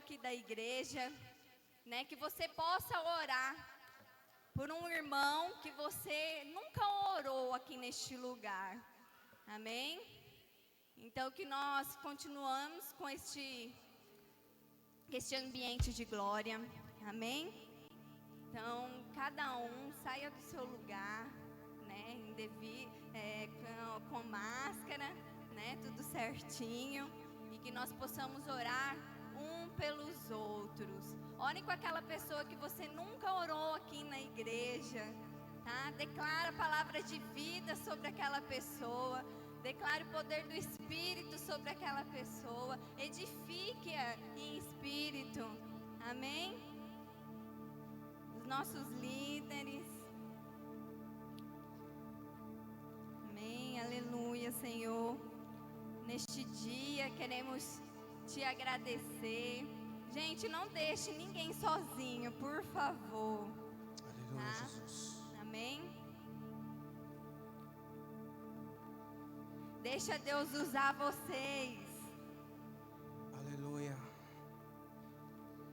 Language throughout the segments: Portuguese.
aqui da igreja, né, que você possa orar por um irmão que você nunca orou aqui neste lugar. Amém? Então que nós continuamos com este ambiente de glória. Amém? Então cada um saia do seu lugar, né, com máscara, né, tudo certinho, e que nós possamos orar um pelos outros. Orem com aquela pessoa que você nunca orou aqui na igreja, tá? Declara a palavra de vida sobre aquela pessoa. Declare o poder do Espírito sobre aquela pessoa. Edifique-a em espírito. Amém? Os nossos líderes. Amém. Aleluia, Senhor. Neste dia queremos te agradecer. Gente, não deixe ninguém sozinho, por favor. Aleluia, Tá? Jesus. Amém? Deixa Deus usar vocês. Aleluia.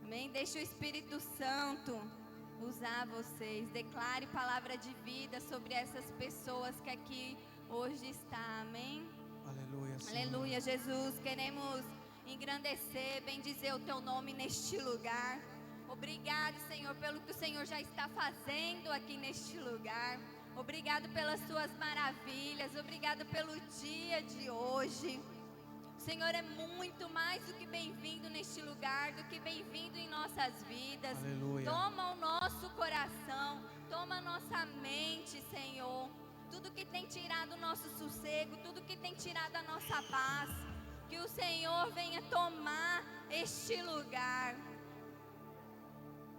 Amém? Deixa o Espírito Santo usar vocês. Declare palavra de vida sobre essas pessoas que aqui hoje estão. Amém? Aleluia, Senhor. Aleluia, Jesus. Queremos engrandecer, bendizer o teu nome neste lugar. Obrigado, Senhor, pelo que o Senhor já está fazendo aqui neste lugar. Obrigado pelas suas maravilhas. Obrigado pelo dia de hoje. O Senhor é muito mais do que bem-vindo neste lugar, do que bem-vindo em nossas vidas. Aleluia. Toma o nosso coração, toma a nossa mente, Senhor. Tudo que tem tirado o nosso sossego, tudo que tem tirado a nossa paz, que o Senhor venha tomar este lugar.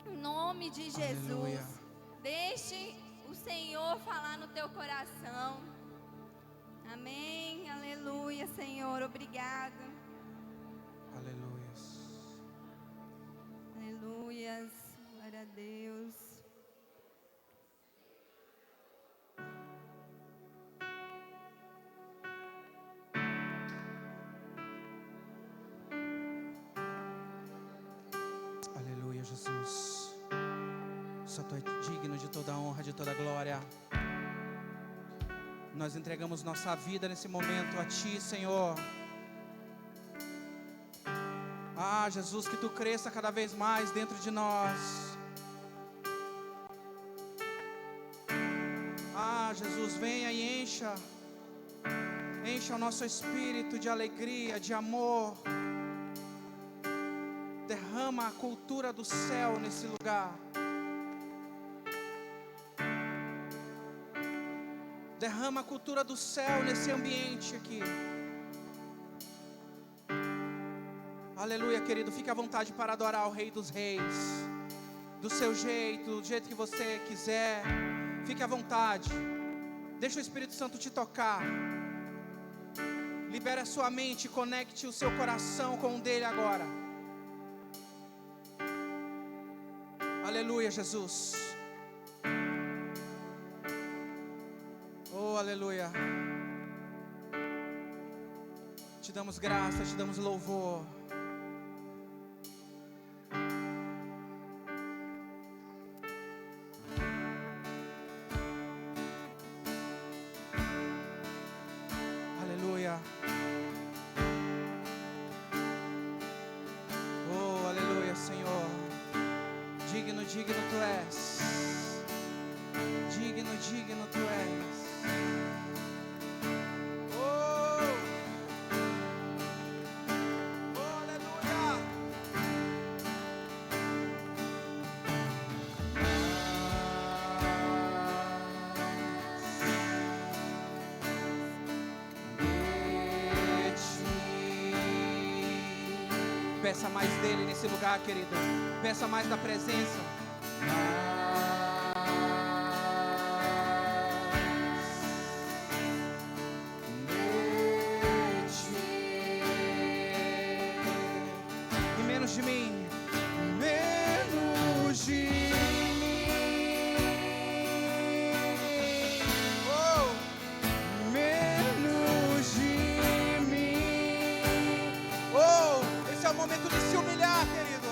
Em nome de Jesus. Aleluia. Deixe o Senhor falar no teu coração. Amém. Aleluia, Senhor. Obrigado. Aleluias. Aleluias. Glória a Deus. Aleluia, Jesus. Só tu é digno de toda a honra, de toda a glória. Nós entregamos nossa vida nesse momento a Ti, Senhor. Ah, Jesus, que Tu cresça cada vez mais dentro de nós. Ah, Jesus, venha e encha o nosso espírito de alegria, de amor. Derrama a cultura do céu nesse lugar. Derrama a cultura do céu nesse ambiente aqui. Aleluia, querido. Fique à vontade para adorar o Rei dos Reis. Do seu jeito, do jeito que você quiser. Fique à vontade. Deixa o Espírito Santo te tocar. Libere a sua mente, conecte o seu coração com o dele agora. Aleluia, Jesus. Oh, aleluia. Te damos graça, te damos louvor. Aleluia. Oh, aleluia, Senhor. Digno, digno Tu és. Digno, digno Tu és. Oh, aleluia. Peça mais dele nesse lugar, querido. Peça mais da presença. E menos de mim. Menos de mim. Oh, menos de mim. Oh, esse é o momento de se humilhar, querido.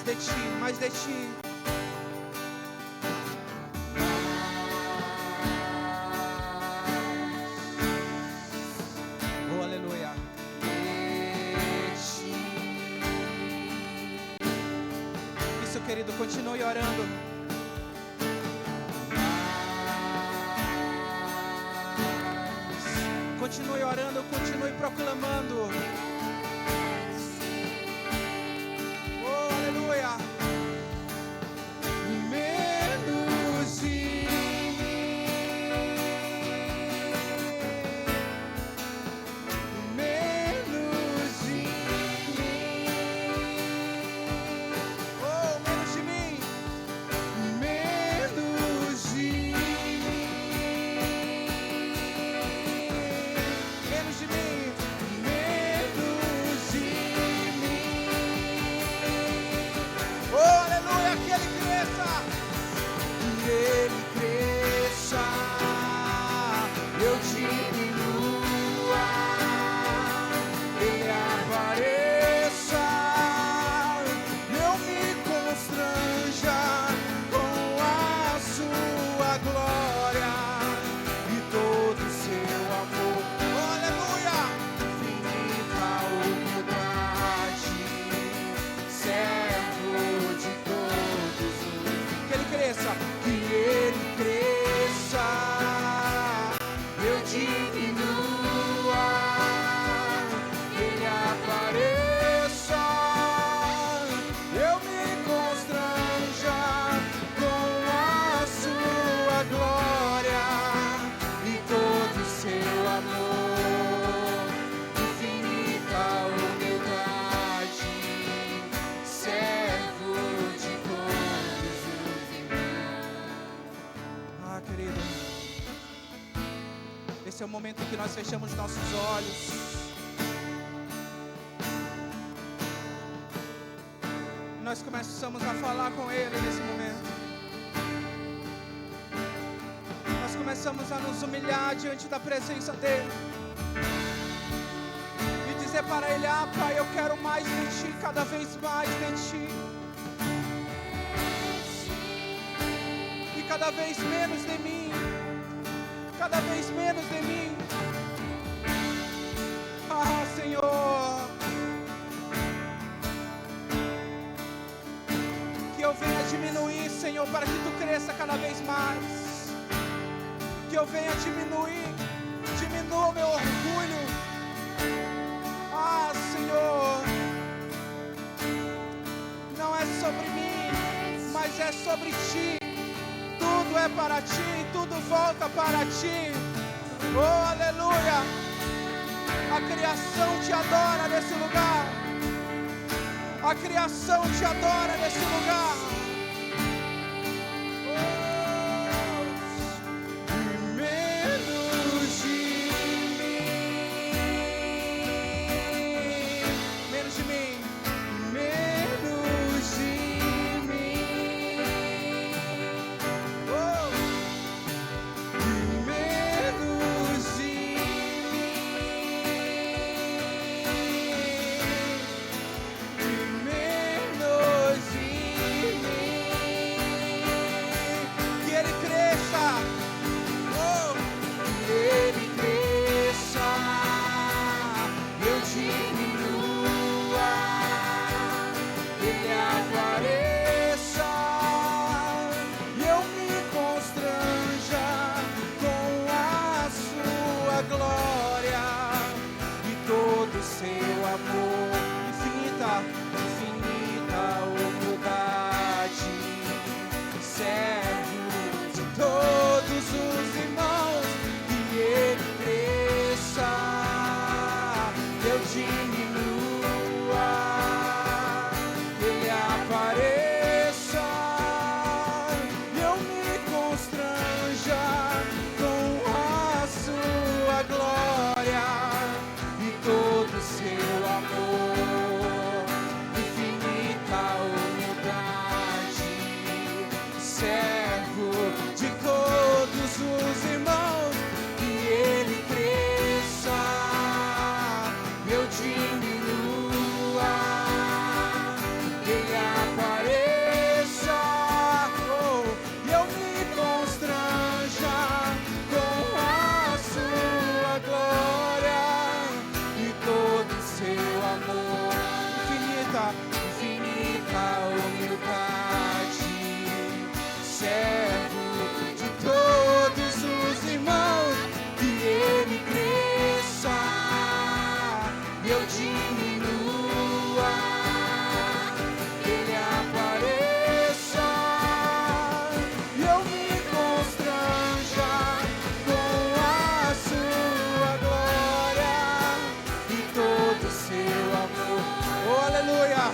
de ti, mais de ti. Oh, aleluia. Isso, querido, continue orando. Continue orando, continue proclamando. Oh, aleluia. Menos de mim, menos de mim. Oh, menos de mim, menos de mim. Menos de mim, menos de mim. Oh, aleluia, que Ele cresça, que Ele cresça, eu diminua, Ele apareça, eu me constranja com a sua glória e todo o seu amor. Aleluia! Infinita humildade, servo de todos. Que Ele cresça, eu diminua, Ele apareça, eu me constranja com a sua glória e todo o seu amor. Infinita humildade, servo de todos os irmãos. Ah, querido, esse é o momento em que nós fechamos nossos olhos. Nós começamos a falar com Ele nesse momento. Nós começamos a nos humilhar diante da presença dEle. E dizer para Ele: ah, Pai, eu quero mais de Ti, cada vez mais de Ti. E cada vez menos de mim. Cada vez menos de mim. Ah, Senhor, que eu venha diminuir, Senhor, para que Tu cresça cada vez mais. Que eu venha diminuir, diminua o meu orgulho. Ah, Senhor, não é sobre mim, mas é sobre Ti. Tudo é para Ti, tudo volta para Ti. Oh, aleluia. A criação Te adora nesse lugar. A criação Te adora nesse lugar. Oh, menos de mim, menos de mim, menos de mim. Oh, menos de menos de mim. Que Ele cresça, oh, que Ele cresça, eu diminua, Ele apareça, e eu me constranja com a sua glória e todo o seu amor. Infinita humildade, servo de todos os irmãos. Que Ele cresça, eu diminua, Ele apareça, eu me constranja com a sua glória e todo o seu amor. Infinita humildade, servo de todos os irmãos. Que Ele cresça, eu diminua, e eu diminua, que Ele apareça e eu me constranja com a sua glória e todo o seu amor. Oh, aleluia!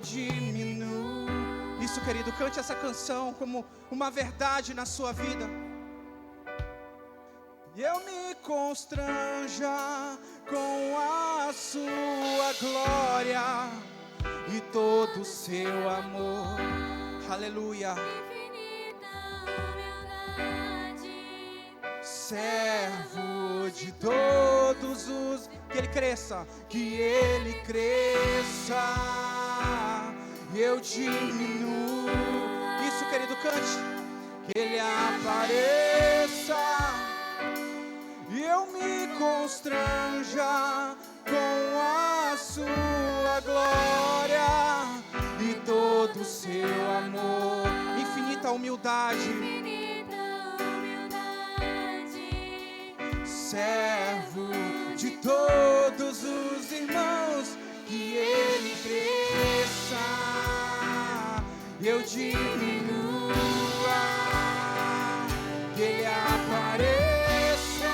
Diminuo. Isso, querido, cante essa canção como uma verdade na sua vida. E eu me constranja com a sua glória e todo o seu amor. Aleluia. Servo de todos os, que Ele cresça, que Ele cresça e eu diminuo. Isso, querido, cante. Que Ele apareça e eu me constranja com a sua glória e todo o seu amor. Infinita humildade. Servo de todos os irmãos, que Ele cresça e eu diminua, que Ele apareça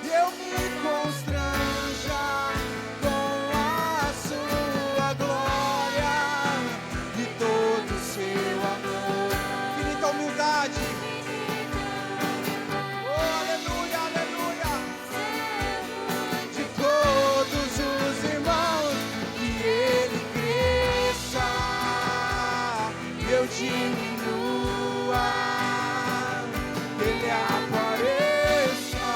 e eu me constranja com a sua glória e todo o seu amor. Infinita humildade. Diminua, Ele apareça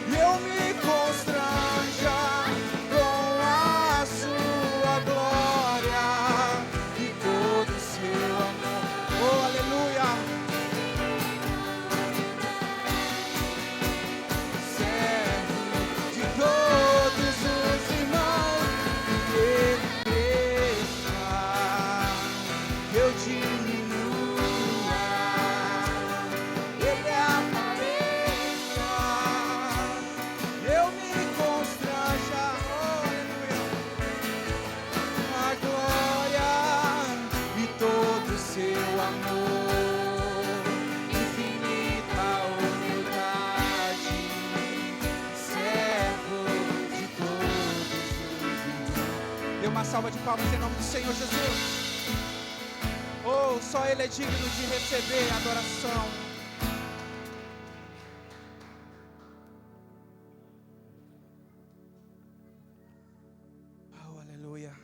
e eu me constranja com a sua glória e todo o seu amor. Oh, aleluia. Servo de todos os irmãos, que Ele cresça, eu diminua, Ele apareça, eu me constranja, oh, aleluia, a glória e todo o seu amor, infinita humildade, servo de todos os irmãos. Dê uma salva de palmas em nome do Senhor Jesus. Oh, só Ele é digno de receber adoração. Oh, aleluia.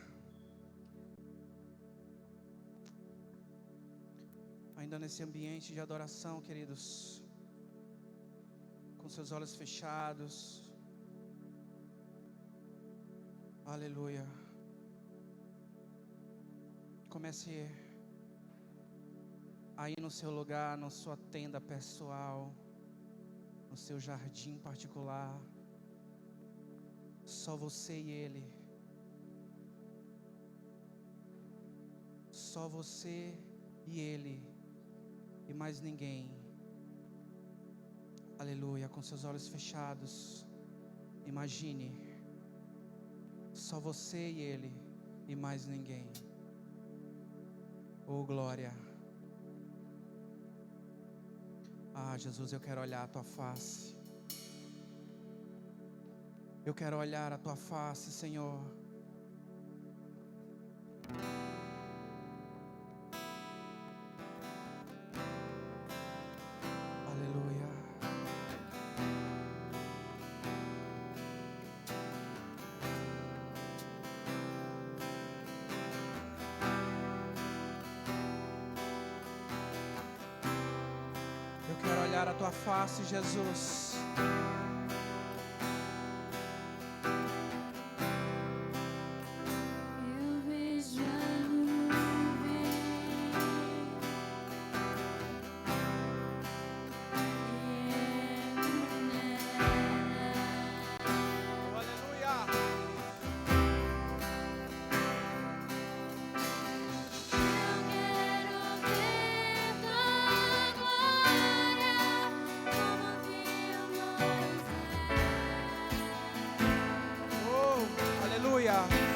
Ainda nesse ambiente de adoração, queridos, com seus olhos fechados. Aleluia. Comece aí no seu lugar, na sua tenda pessoal, no seu jardim particular, só você e Ele, só você e Ele, e mais ninguém. Aleluia, com seus olhos fechados, imagine, só você e Ele, e mais ninguém. Oh, glória. Ah, Jesus, eu quero olhar a Tua face. Eu quero olhar a Tua face, Senhor. Aleluia. Eu quero olhar a Tua face, Jesus. Aleluia.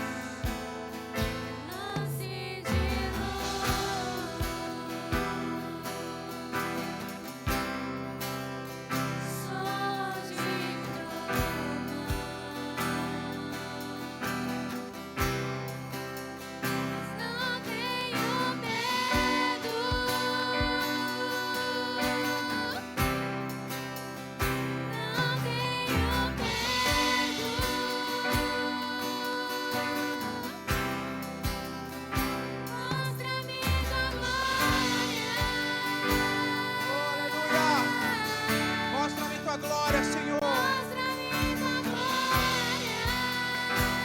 Glória, Senhor.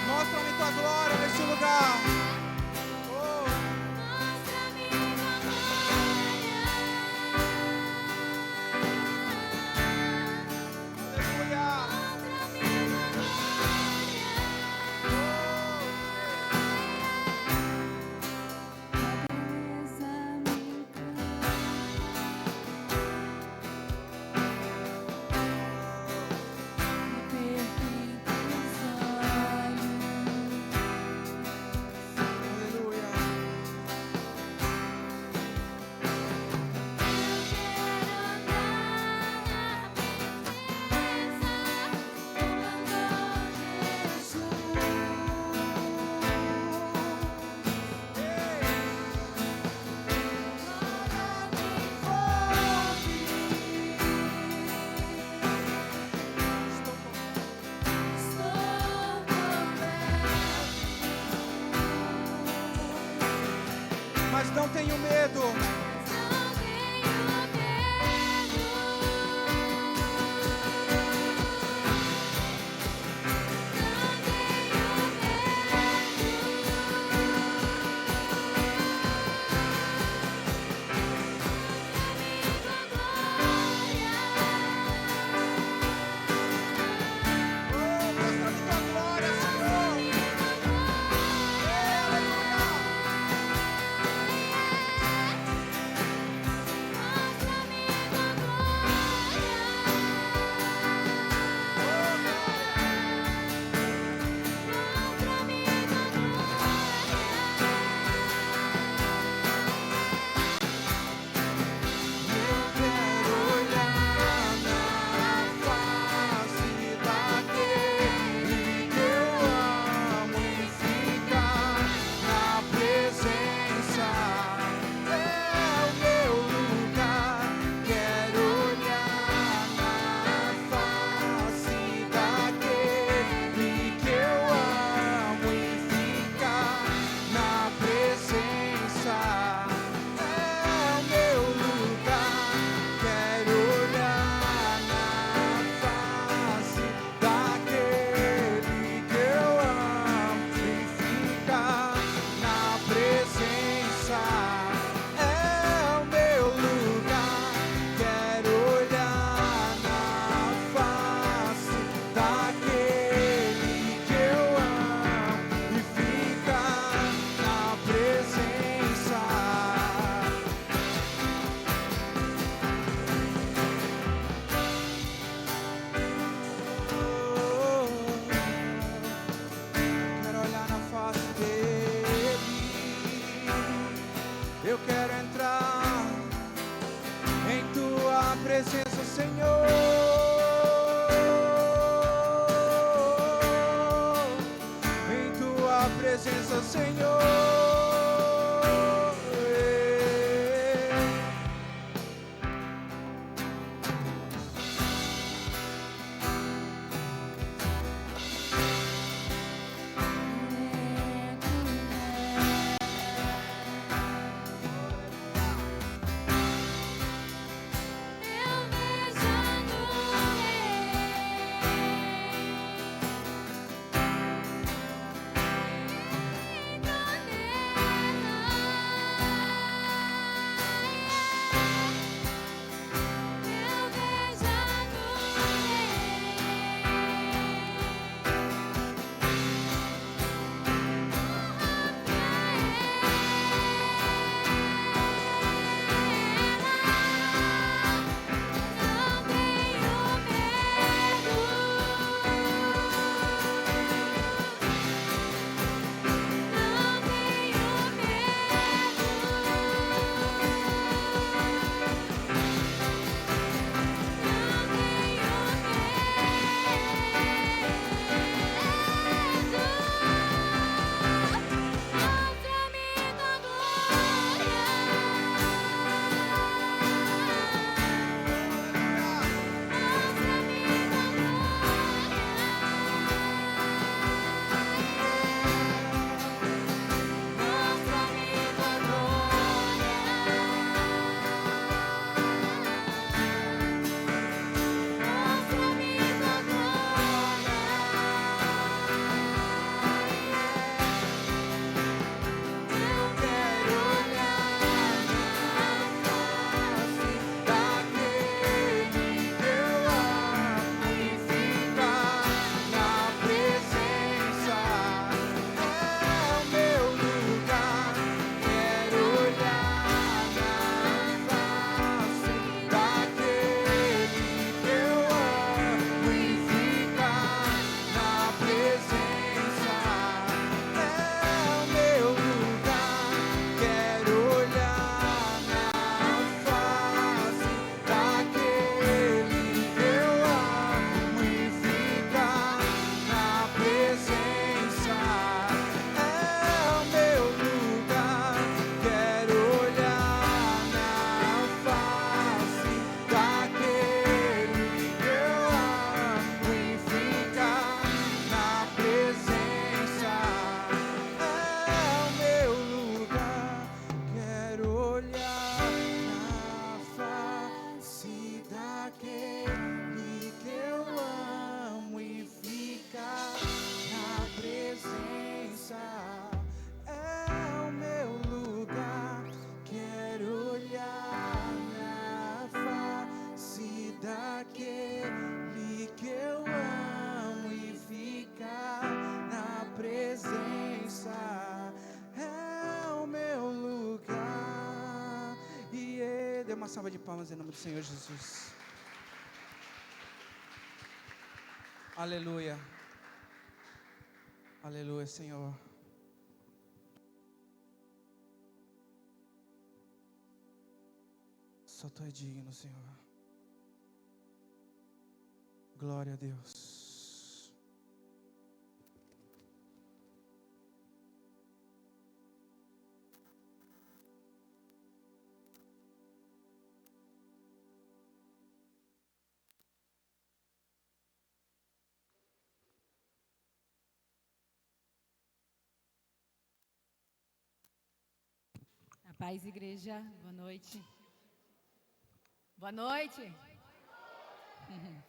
Mostra-me tua glória nesse lugar. Oh. Mostra-me tua glória. Aleluia. Mostra-me tua glória. Mas não tenho medo. Eu quero entrar em tua presença, Senhor. Em tua presença, Senhor. Então uma salva de palmas em nome do Senhor Jesus. Aleluia. Aleluia, Senhor. Só Tu é digno, Senhor. Glória a Deus. A paz, igreja, boa noite. Boa noite.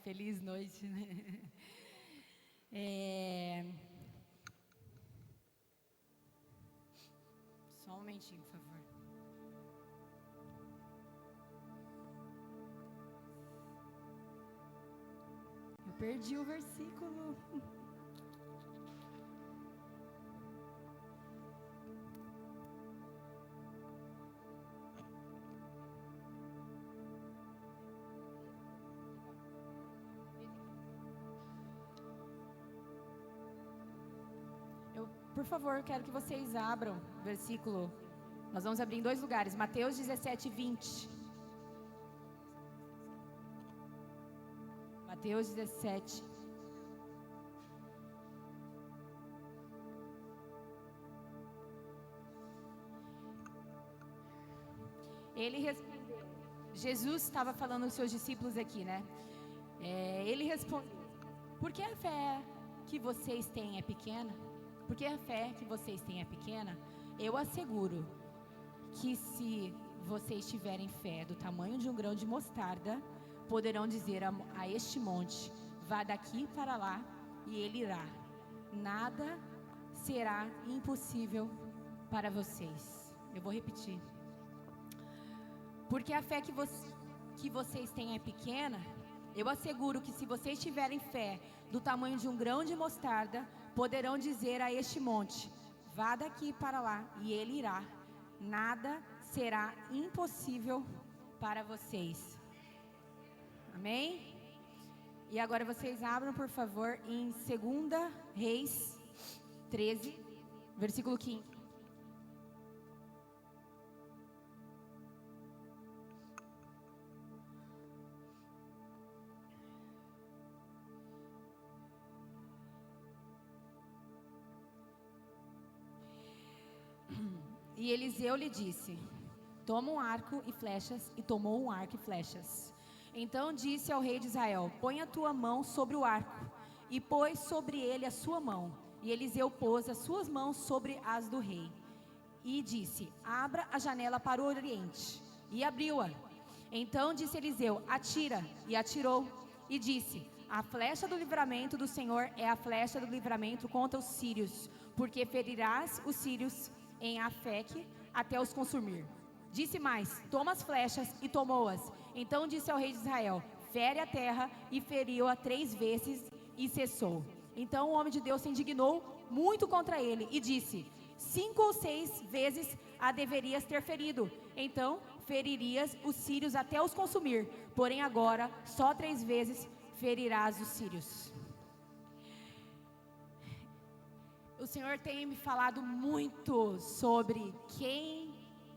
Feliz noite, né? Só um momentinho, por favor. Eu perdi o versículo. Por favor, quero que vocês abram o versículo. Nós vamos abrir em 2 lugares. Mateus 17, 20. Mateus 17. Ele respondeu. Jesus estava falando aos seus discípulos aqui, né? Ele respondeu: por que a fé que vocês têm é pequena? Porque a fé que vocês têm é pequena, eu asseguro que se vocês tiverem fé do tamanho de um grão de mostarda, poderão dizer a este monte, vá daqui para lá, e ele irá. Nada será impossível para vocês. Eu vou repetir. Porque a fé que vocês têm é pequena, eu asseguro que se vocês tiverem fé do tamanho de um grão de mostarda, poderão dizer a este monte, vá daqui para lá, e ele irá. Nada será impossível para vocês. Amém? E agora vocês abram, por favor, em 2 Reis 13, versículo 15. E Eliseu lhe disse, toma um arco e flechas, e tomou um arco e flechas. Então disse ao rei de Israel, põe a tua mão sobre o arco, e pôs sobre ele a sua mão. E Eliseu pôs as suas mãos sobre as do rei. E disse, abra a janela para o oriente. E abriu-a. Então disse Eliseu, atira. E atirou. E disse, a flecha do livramento do Senhor é a flecha do livramento contra os sírios, porque ferirás os sírios em Afeque até os consumir. Disse mais, toma as flechas, e tomou-as. Então disse ao rei de Israel, fere a terra, e feriu-a 3 vezes, e cessou. Então o homem de Deus se indignou muito contra ele, e disse, 5 ou 6 vezes a deverias ter ferido, então feririas os sírios até os consumir, porém agora só 3 vezes ferirás os sírios. O Senhor tem me falado muito sobre quem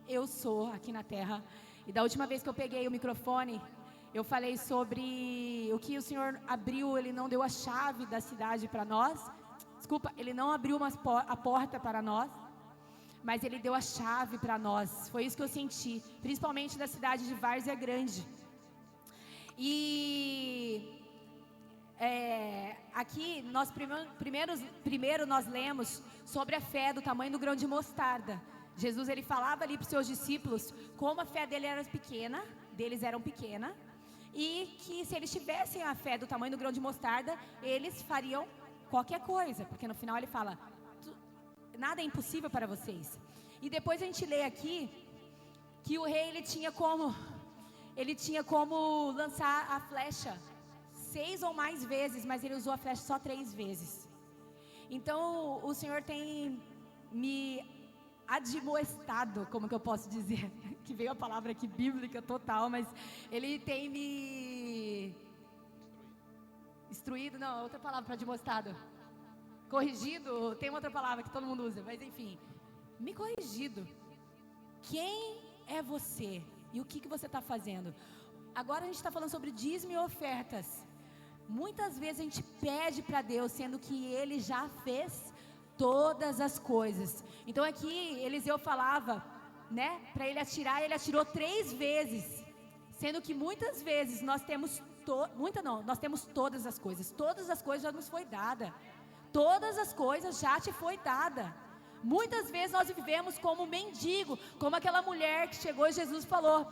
eu sou aqui na terra. E da última vez que eu peguei o microfone, eu falei sobre o que o Senhor abriu. Ele não deu a chave da cidade para nós. Desculpa, Ele não abriu a porta para nós, mas Ele deu a chave para nós. Foi isso que eu senti, principalmente da cidade de Várzea Grande. E aqui nós primeiro nós lemos sobre a fé do tamanho do grão de mostarda. Jesus, ele falava ali para os seus discípulos como a fé deles era pequena, e que se eles tivessem a fé do tamanho do grão de mostarda, eles fariam qualquer coisa, porque no final ele fala, nada é impossível para vocês. E depois a gente lê aqui que o rei ele tinha como lançar a flecha 6 ou mais vezes, mas ele usou a flecha só 3 vezes. Então o Senhor tem me admoestado, como que eu posso dizer? Que veio a palavra aqui bíblica total, mas ele tem me instruído, não, outra palavra para admoestado. Corrigido, tem outra palavra que todo mundo usa, mas enfim, me corrigido. Quem é você e o que você está fazendo? Agora a gente está falando sobre dízimo e ofertas. Muitas vezes a gente pede para Deus, sendo que Ele já fez todas as coisas. Então aqui Eliseu falava, né, para ele atirar, ele atirou 3 vezes, sendo que muitas vezes nós temos nós temos todas as coisas já nos foi dada. Todas as coisas já te foi dada. Muitas vezes nós vivemos como mendigo, como aquela mulher que chegou e Jesus falou,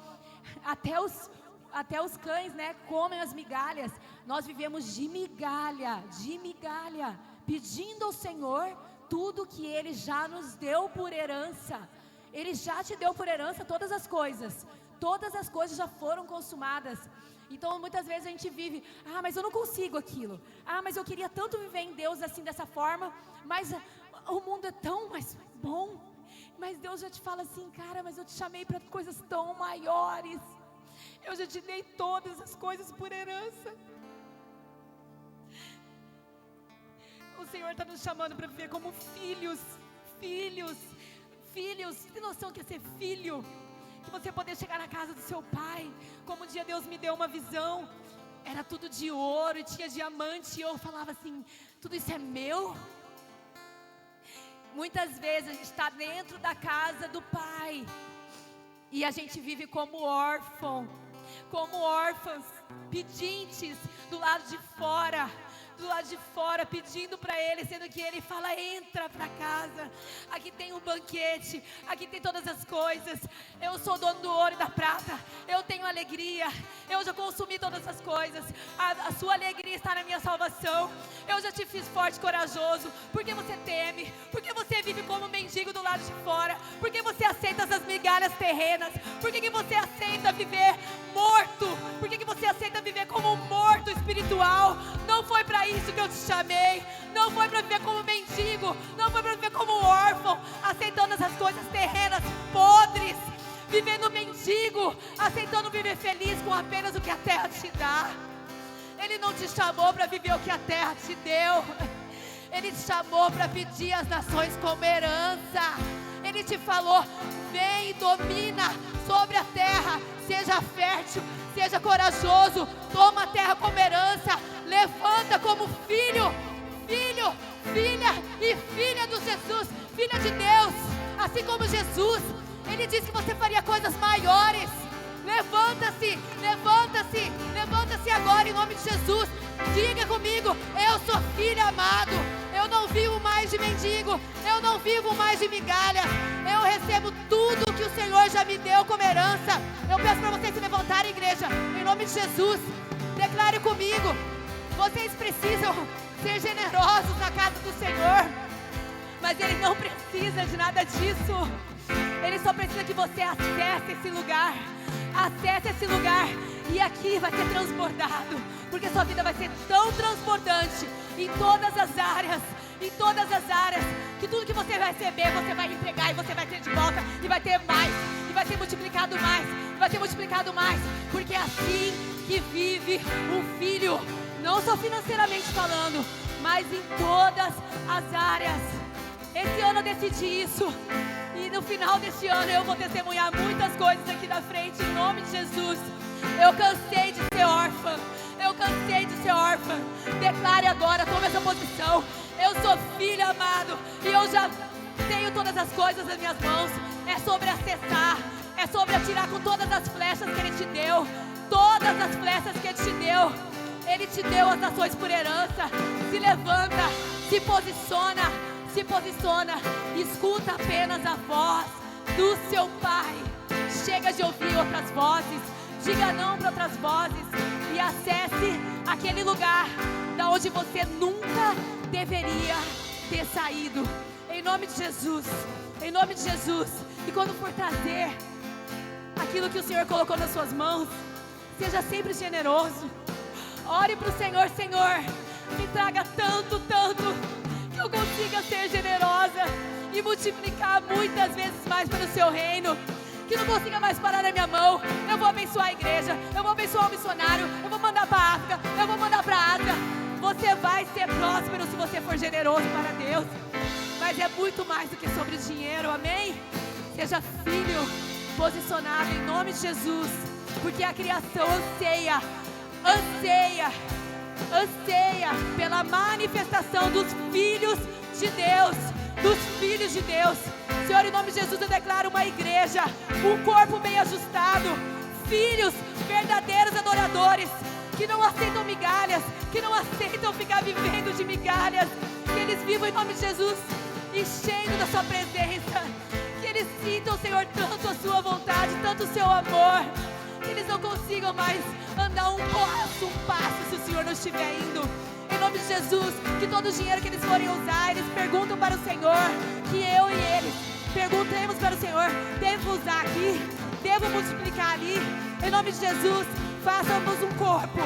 até os cães, né, comem as migalhas. Nós vivemos de migalha, pedindo ao Senhor tudo que Ele já nos deu por herança. Ele já te deu por herança todas as coisas já foram consumadas. Então muitas vezes a gente vive, mas eu não consigo aquilo, mas eu queria tanto viver em Deus assim, dessa forma, mas o mundo é tão mais bom, mas Deus já te fala assim, cara, mas eu te chamei para coisas tão maiores, eu já te dei todas as coisas por herança. O Senhor está nos chamando para viver como filhos. Tem noção que é ser filho? Que você poder chegar na casa do seu pai, como um dia Deus me deu uma visão, era tudo de ouro e tinha diamante, e eu falava assim, tudo isso é meu? Muitas vezes a gente está dentro da casa do pai, e a gente vive como órfãos, pedintes do lado de fora, pedindo para Ele, sendo que Ele fala, entra para casa, aqui tem um banquete, aqui tem todas as coisas, eu sou dono do ouro e da prata, eu tenho alegria, eu já consumi todas as coisas, a sua alegria está na minha salvação, eu já te fiz forte e corajoso. Porque você teme? Porque você vive como mendigo do lado de fora? Porque você aceita essas migalhas terrenas? Por que você aceita viver morto? Por que você aceita viver como um morto espiritual? Não foi para isso que eu te chamei. Não foi para viver como mendigo. Não foi para viver como órfão, aceitando essas coisas terrenas podres, vivendo mendigo, aceitando viver feliz com apenas o que a terra te dá. Ele não te chamou para viver o que a terra te deu. Ele te chamou para pedir as nações como herança. Ele te falou, vem e domina sobre a terra, seja fértil, seja corajoso, toma a terra como herança, levanta como filho, filha e filha do Jesus, filha de Deus, assim como Jesus. Ele disse que você faria coisas maiores. Levanta-se agora em nome de Jesus. Diga comigo, eu sou filho amado. Eu não vivo mais de mendigo, eu não vivo mais de migalha. Eu recebo tudo que o Senhor já me deu como herança. Eu peço para vocês se levantarem, igreja, em nome de Jesus. Declare comigo, vocês precisam ser generosos na casa do Senhor, mas Ele não precisa de nada disso. Ele só precisa que você acesse esse lugar. Acesse esse lugar e aqui vai ser transbordado, porque sua vida vai ser tão transbordante em todas as áreas, que tudo que você vai receber, você vai entregar e você vai ter de volta, e vai ter mais, e vai ser multiplicado mais, porque é assim que vive um filho, não só financeiramente falando, mas em todas as áreas. Esse ano eu decidi isso. E no final deste ano eu vou testemunhar muitas coisas aqui na frente, em nome de Jesus. Eu cansei de ser órfã. Declare agora, tome essa posição. Eu sou filho amado e eu já tenho todas as coisas nas minhas mãos. É sobre acessar, é sobre atirar com todas as flechas que Ele te deu. Ele te deu as nações por herança. Se levanta, se posiciona, escuta apenas a voz do seu Pai. Chega de ouvir outras vozes, diga não para outras vozes e acesse aquele lugar da onde você nunca deveria ter saído. Em nome de Jesus. E quando for trazer aquilo que o Senhor colocou nas suas mãos, seja sempre generoso. Ore para o Senhor, me traga tanto, que eu consiga ser generosa. poderosa e multiplicar muitas vezes mais pelo seu reino. Que não consiga mais parar na minha mão. Eu vou abençoar a igreja, eu vou abençoar o missionário, eu vou mandar para a África, eu vou mandar para a Ásia. Você vai ser próspero se você for generoso para Deus. Mas é muito mais do que sobre dinheiro, amém? Seja filho, posicionado em nome de Jesus, porque a criação anseia pela manifestação dos filhos de Deus, dos filhos de Deus. Senhor, em nome de Jesus, eu declaro uma igreja, um corpo bem ajustado, filhos verdadeiros adoradores, que não aceitam migalhas, que não aceitam ficar vivendo de migalhas, que eles vivam em nome de Jesus, enchendo da sua presença, que eles sintam, Senhor, tanto a sua vontade, tanto o seu amor, que eles não consigam mais andar um passo se o Senhor não estiver indo. Em nome de Jesus, que todo o dinheiro que eles forem usar, eles perguntam para o Senhor, que eu e eles perguntemos para o Senhor, devo usar aqui, devo multiplicar ali. Em nome de Jesus, faça-nos um corpo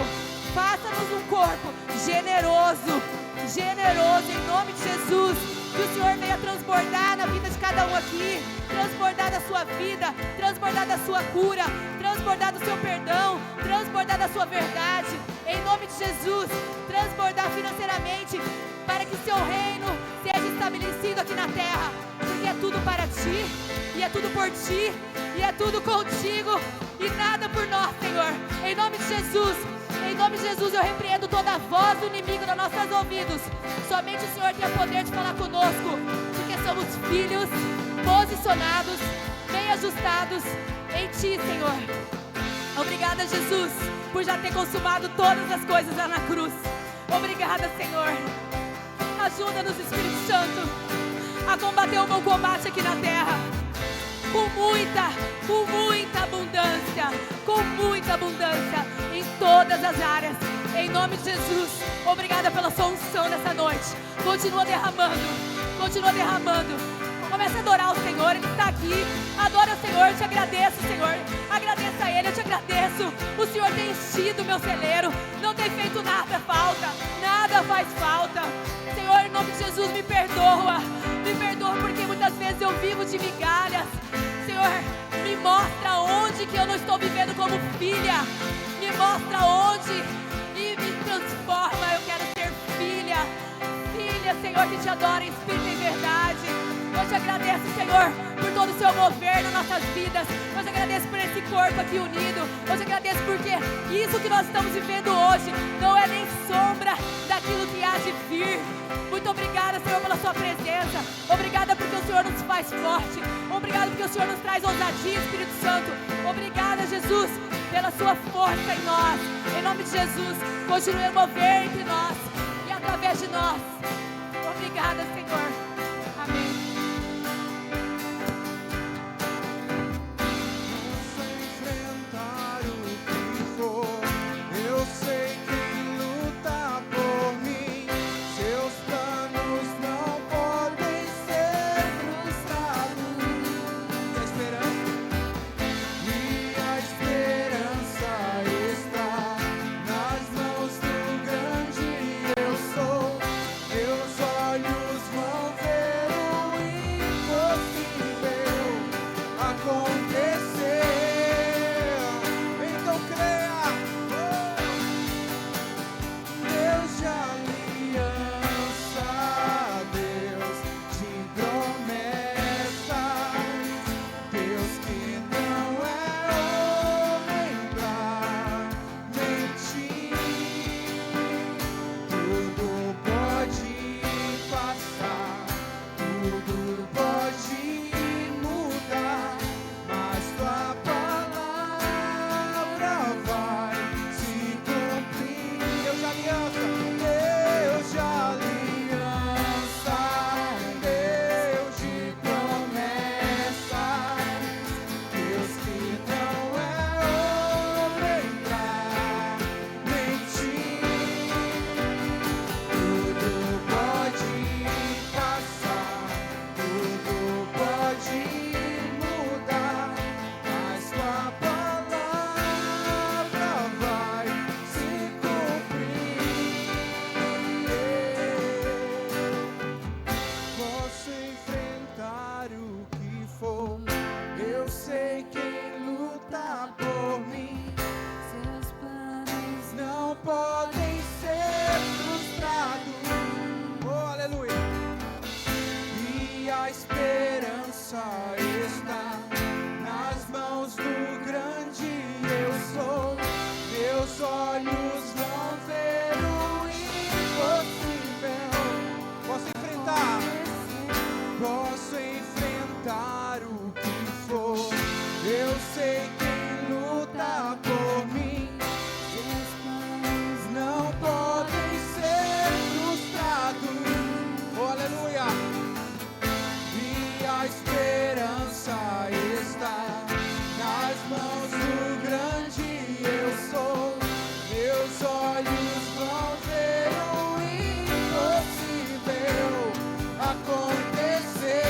generoso, em nome de Jesus. Que o Senhor venha transbordar na vida de cada um aqui, transbordar da sua vida, transbordar da sua cura, transbordar do seu perdão, transbordar da sua verdade, em nome de Jesus, transbordar financeiramente, para que o seu reino seja estabelecido aqui na terra, porque é tudo para ti, e é tudo por ti, e é tudo contigo, e nada por nós, Senhor, em nome de Jesus. Em nome de Jesus, eu repreendo toda a voz do inimigo nos nossos ouvidos. Somente o Senhor tem o poder de falar conosco, porque somos filhos posicionados, bem ajustados em Ti, Senhor. Obrigada, Jesus, por já ter consumado todas as coisas lá na cruz. Obrigada, Senhor. Ajuda-nos, Espírito Santo, a combater o bom combate aqui na terra, com muita abundância, em todas as áreas, em nome de Jesus. Obrigada pela sua unção nessa noite. Continua derramando. Comece a adorar o Senhor, Ele está aqui. Adora o Senhor, eu te agradeço, Senhor. Agradeça a Ele, eu te agradeço. O Senhor tem enchido o meu celeiro, não tem feito nada falta, nada faz falta. Senhor, em nome de Jesus, me perdoa porque muitas vezes eu vivo de migalhas. Senhor, me mostra onde que eu não estou vivendo como filha, me mostra onde e me transforma. Eu quero ser filha, Senhor, que te adora em espírito e em verdade. Eu te agradeço, Senhor, por todo o seu mover nas nossas vidas. Eu te agradeço por esse corpo aqui unido. Eu te agradeço porque isso que nós estamos vivendo hoje não é nem sombra daquilo que há de vir. Muito obrigada, Senhor, pela sua presença. Obrigada porque o Senhor nos faz forte. Obrigada porque o Senhor nos traz ousadia, Espírito Santo. Obrigada, Jesus, pela sua força em nós. Em nome de Jesus, continue a mover entre nós e através de nós. Obrigada, Senhor. Amém. a esperança está nas mãos do grande eu sou. Meus olhos vão ver o impossível. Posso enfrentar o que for. Eu sei quem luta por mim. Seus planos não podem ser frustrados. Oh, aleluia! E a esperança está nas mãos do grande eu sou. Meus olhos vão ver o impossível acontecer.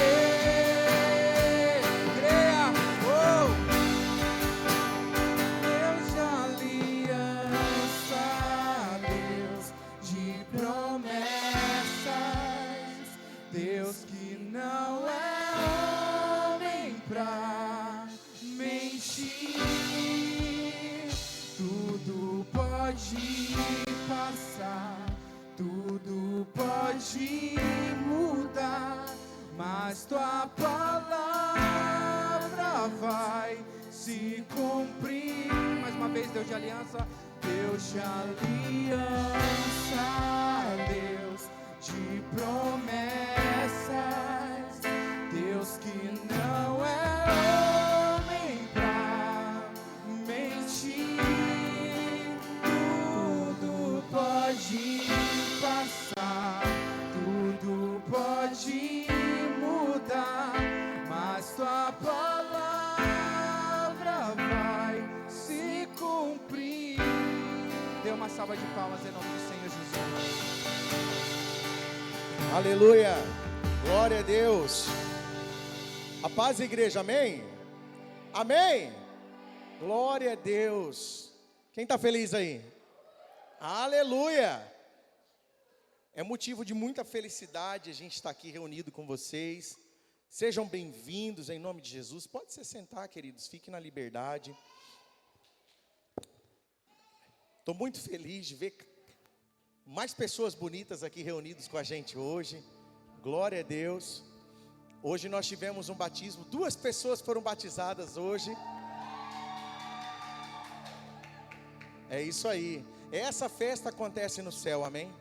Creia, oh! Deus de aliança, Deus de promessas, Deus que não é homem pra mentir. Tudo pode passar, tudo pode mudar, mas tua palavra vai se cumprir. Mais uma vez, Deus de aliança, Deus de aliança, Deus de promessas, Deus que não é homem pra mentir. Tudo pode passar, tudo pode mudar, mas tua palavra vai se cumprir. Dê uma salva de palmas em nome do Senhor Jesus. Aleluia, glória a Deus. A paz, igreja, amém? Amém? Glória a Deus. Quem está feliz aí? Aleluia. É motivo de muita felicidade a gente estar aqui reunido com vocês. Sejam bem-vindos em nome de Jesus. Pode se sentar, queridos, fiquem na liberdade. Estou muito feliz de ver mais pessoas bonitas aqui reunidas com a gente hoje. Glória a Deus. Hoje nós tivemos um batismo, 2 pessoas foram batizadas hoje. É isso aí. Essa festa acontece no céu, amém?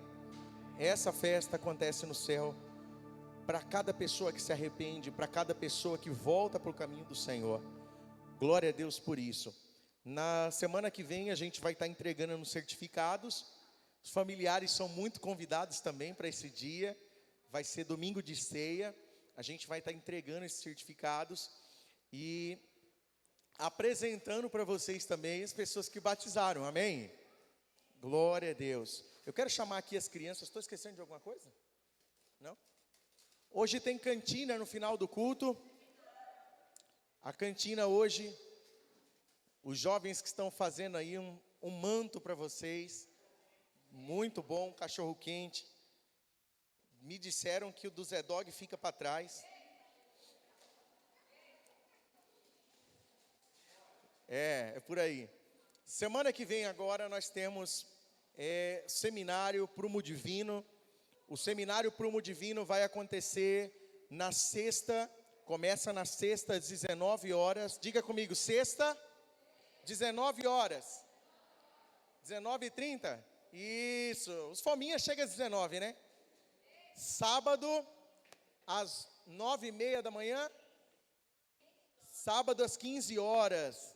Essa festa acontece no céu para cada pessoa que se arrepende, para cada pessoa que volta para o caminho do Senhor. Glória a Deus por isso. Na semana que vem a gente vai estar entregando nos certificados. Os familiares são muito convidados também para esse dia. Vai ser domingo de ceia. A gente vai estar entregando esses certificados e apresentando para vocês também as pessoas que batizaram, amém? Glória a Deus. Eu quero chamar aqui as crianças. Estou esquecendo de alguma coisa? Não? Hoje tem cantina no final do culto. A cantina hoje, os jovens que estão fazendo aí um manto para vocês. Muito bom, cachorro quente. Me disseram que o do Zé Dog fica para trás. É por aí. Semana que vem agora nós temos seminário Prumo Divino. O seminário Prumo Divino vai acontecer na sexta. Começa na sexta às 19 horas. Diga comigo, sexta, 19 horas. 19h30? Isso. Os fominhas chegam às 19, né? Sábado, às 9h30 da manhã. Sábado, às 15 horas.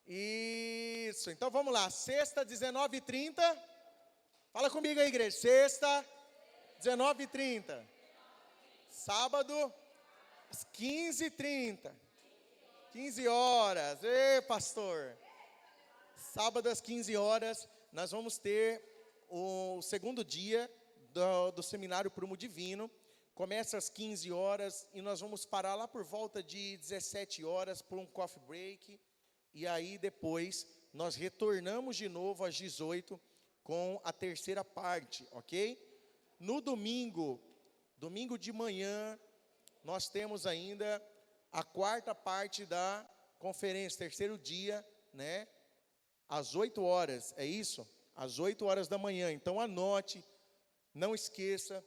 Isso. Então, vamos lá. Sexta, 19h30. Fala comigo aí, igreja. Sexta, 19h30. Sábado, às 15h30. 15 horas. Ei, pastor. Sábado, às 15 horas, nós vamos ter o segundo dia do seminário Prumo Divino. Começa às 15 horas e nós vamos parar lá por volta de 17 horas por um coffee break. E aí depois nós retornamos de novo às 18 com a terceira parte, ok? No domingo de manhã, nós temos ainda a quarta parte da conferência, terceiro dia, né? Às 8 horas, é isso? Às 8 horas da manhã. Então anote, não esqueça.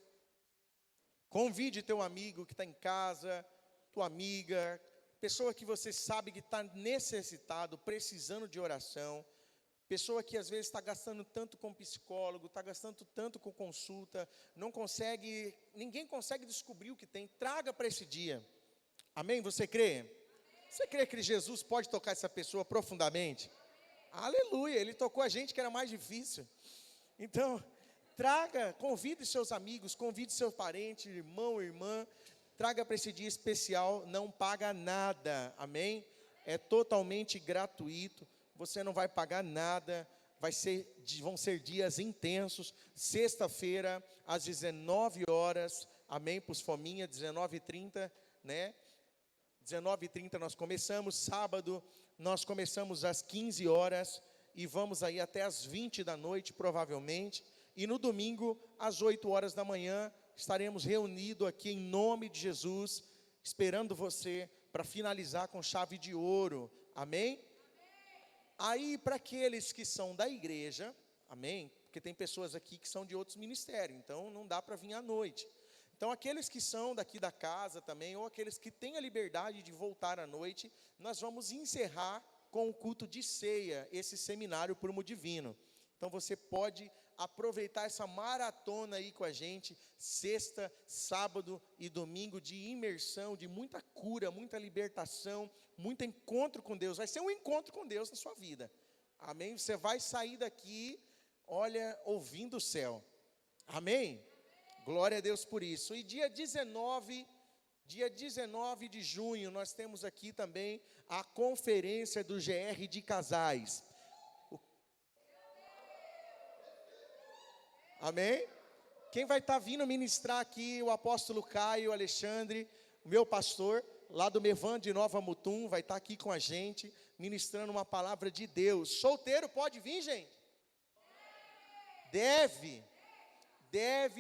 Convide teu amigo que está em casa, tua amiga, pessoa que você sabe que está necessitado, precisando de oração, pessoa que às vezes está gastando tanto com psicólogo, está gastando tanto com consulta, não consegue, ninguém consegue descobrir o que tem, traga para esse dia. Amém? Você crê? Você crê que Jesus pode tocar essa pessoa profundamente? Aleluia, Ele tocou a gente que era mais difícil. Então, traga, convide seus amigos, convide seu parente, irmão, irmã, traga para esse dia especial, não paga nada, amém? É totalmente gratuito, você não vai pagar nada, vão ser dias intensos, sexta-feira, às 19 horas, amém? Para os fominha, 19h30, né? 19h30 nós começamos, sábado nós começamos às 15 horas e vamos aí até às 20 da noite, provavelmente. E no domingo, às 8 horas da manhã, estaremos reunidos aqui em nome de Jesus, esperando você para finalizar com chave de ouro, amém? Aí, para aqueles que são da igreja, amém? Porque tem pessoas aqui que são de outros ministérios, então não dá para vir à noite. Então, aqueles que são daqui da casa também, ou aqueles que têm a liberdade de voltar à noite, nós vamos encerrar com o culto de ceia, esse seminário Prumo Divino. Então, você pode aproveitar essa maratona aí com a gente, sexta, sábado e domingo, de imersão, de muita cura, muita libertação, muito encontro com Deus. Vai ser um encontro com Deus na sua vida. Amém? Você vai sair daqui, olha, ouvindo o céu. Amém? Glória a Deus por isso. E dia 19 de junho, nós temos aqui também a conferência do GR de casais. Amém? Quem vai estar vindo ministrar aqui, o apóstolo Caio Alexandre, o meu pastor, lá do Mevan de Nova Mutum, vai estar aqui com a gente, ministrando uma palavra de Deus. Solteiro pode vir, gente? Deve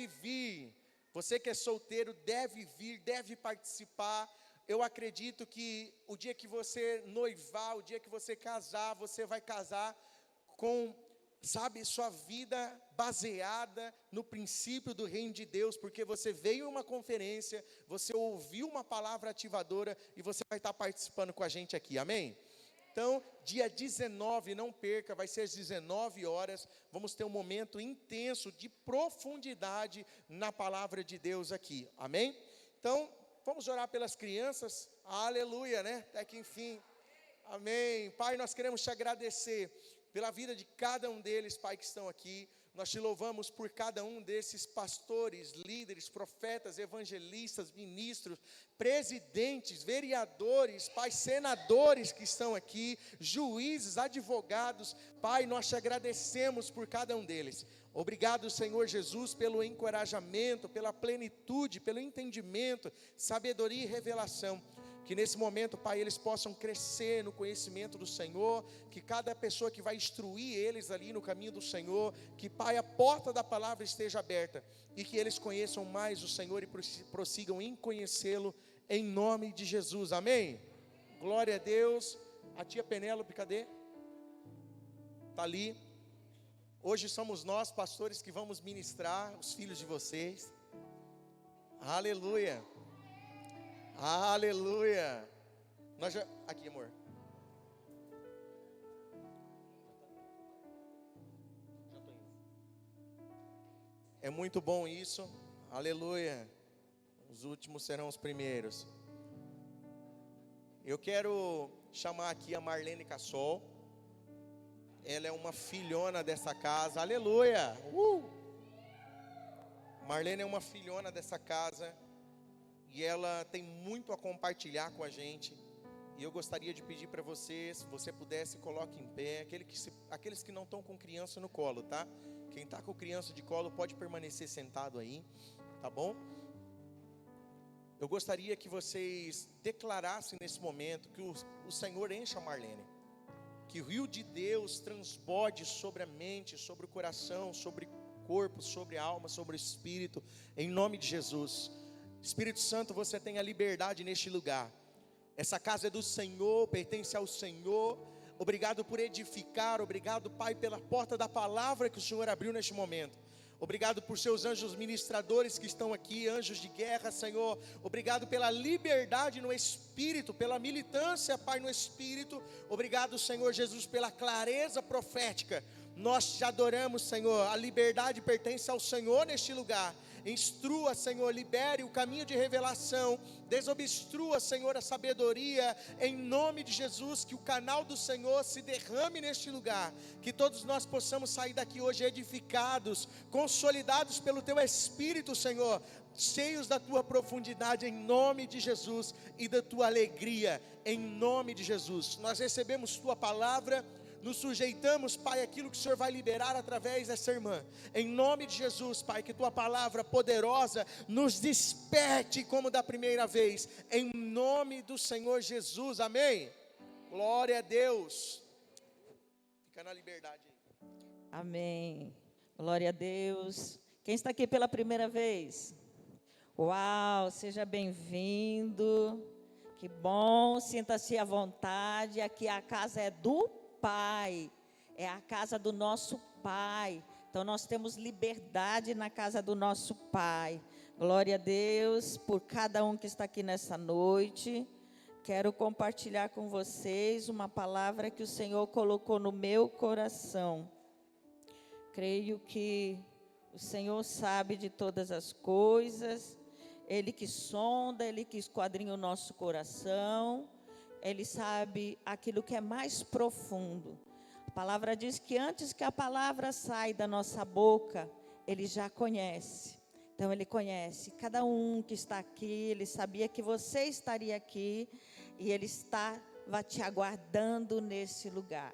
vir. Você que é solteiro deve vir, deve participar. Eu acredito que o dia que você noivar, o dia que você casar, você vai casar com, sabe, sua vida baseada no princípio do reino de Deus, porque você veio a uma conferência, você ouviu uma palavra ativadora e você vai estar participando com a gente aqui, amém? Então, dia 19, não perca, vai ser às 19 horas, vamos ter um momento intenso de profundidade na palavra de Deus aqui, amém? Então, vamos orar pelas crianças, aleluia, né? Até que enfim, amém. Pai, nós queremos te agradecer pela vida de cada um deles, Pai, que estão aqui. Nós te louvamos por cada um desses pastores, líderes, profetas, evangelistas, ministros, presidentes, vereadores, Pai, senadores que estão aqui, juízes, advogados. Pai, nós te agradecemos por cada um deles. Obrigado, Senhor Jesus, pelo encorajamento, pela plenitude, pelo entendimento, sabedoria e revelação. Que nesse momento, Pai, eles possam crescer no conhecimento do Senhor, que cada pessoa que vai instruir eles ali no caminho do Senhor, que, Pai, a porta da palavra esteja aberta, e que eles conheçam mais o Senhor e prossigam em conhecê-lo, em nome de Jesus, amém? Glória a Deus. A tia Penélope, cadê? Está ali. Hoje somos nós, pastores, que vamos ministrar os filhos de vocês. Aleluia. Aleluia. Aqui, amor. Já tô indo. É muito bom isso. Aleluia. Os últimos serão os primeiros. Eu quero chamar aqui a Marlene Cassol. Ela é uma filhona dessa casa. Aleluia. Marlene é uma filhona dessa casa. E ela tem muito a compartilhar com a gente. E eu gostaria de pedir para você, se você pudesse, coloque em pé. Aqueles que não estão com criança no colo, tá? Quem está com criança de colo pode permanecer sentado aí, tá bom? Eu gostaria que vocês declarassem nesse momento que o Senhor encha a Marlene. Que o rio de Deus transborde sobre a mente, sobre o coração, sobre o corpo, sobre a alma, sobre o espírito, em nome de Jesus. Espírito Santo, você tem a liberdade neste lugar. Essa casa é do Senhor, pertence ao Senhor. Obrigado por edificar, obrigado, Pai, pela porta da palavra que o Senhor abriu neste momento. Obrigado por seus anjos ministradores que estão aqui, anjos de guerra, Senhor. Obrigado pela liberdade no Espírito, pela militância, Pai, no Espírito. Obrigado, Senhor Jesus, pela clareza profética. Nós te adoramos, Senhor. A liberdade pertence ao Senhor neste lugar. Instrua, Senhor, libere o caminho de revelação, desobstrua, Senhor, a sabedoria, em nome de Jesus, que o canal do Senhor se derrame neste lugar, que todos nós possamos sair daqui hoje edificados, consolidados pelo Teu Espírito, Senhor, cheios da Tua profundidade, em nome de Jesus, e da Tua alegria, em nome de Jesus. Nós recebemos Tua palavra, nos sujeitamos, Pai, aquilo que o Senhor vai liberar através dessa irmã. Em nome de Jesus, Pai, que Tua palavra poderosa nos desperte como da primeira vez. Em nome do Senhor Jesus, amém? Glória a Deus. Fica na liberdade aí. Amém. Glória a Deus. Quem está aqui pela primeira vez? Uau, seja bem-vindo. Que bom, sinta-se à vontade. Aqui a casa é do Pai, é a casa do nosso Pai. Então nós temos liberdade na casa do nosso Pai. Glória a Deus por cada um que está aqui nessa noite. Quero compartilhar com vocês uma palavra que o Senhor colocou no meu coração. Creio que o Senhor sabe de todas as coisas. Ele que sonda, Ele que esquadrinha o nosso coração. Ele sabe aquilo que é mais profundo. A palavra diz que antes que a palavra saia da nossa boca, Ele já conhece. Então Ele conhece cada um que está aqui. Ele sabia que você estaria aqui. E Ele estava te aguardando nesse lugar.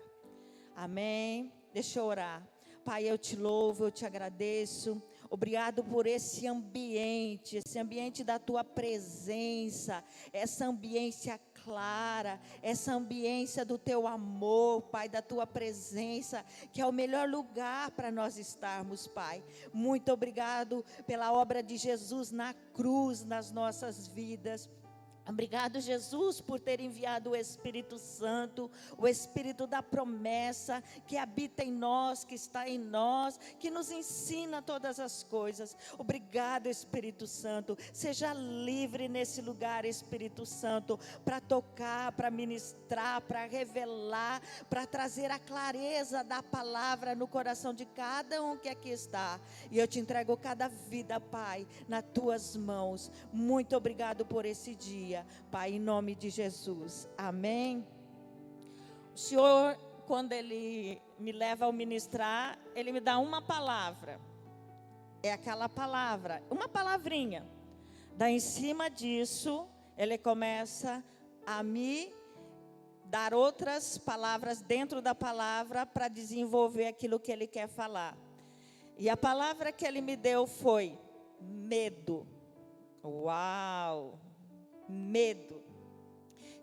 Amém? Deixa eu orar. Pai, eu te louvo, eu te agradeço. Obrigado por esse ambiente da Tua presença, essa ambiência clara, essa ambiência do Teu amor, Pai, da Tua presença, que é o melhor lugar para nós estarmos, Pai. Muito obrigado pela obra de Jesus na cruz, nas nossas vidas. Obrigado, Jesus, por ter enviado o Espírito Santo, o Espírito da promessa, que habita em nós, que está em nós, que nos ensina todas as coisas. Obrigado, Espírito Santo. Seja livre nesse lugar, Espírito Santo, para tocar, para ministrar, para revelar, para trazer a clareza da palavra no coração de cada um que aqui está. E eu te entrego cada vida, Pai, nas Tuas mãos. Muito obrigado por esse dia. Pai, em nome de Jesus, amém. O Senhor, quando Ele me leva ao ministrar, Ele me dá uma palavra, é aquela palavra, uma palavrinha. Daí em cima disso, Ele começa a me dar outras palavras dentro da palavra, para desenvolver aquilo que Ele quer falar. E a palavra que Ele me deu foi medo. Uau! Medo.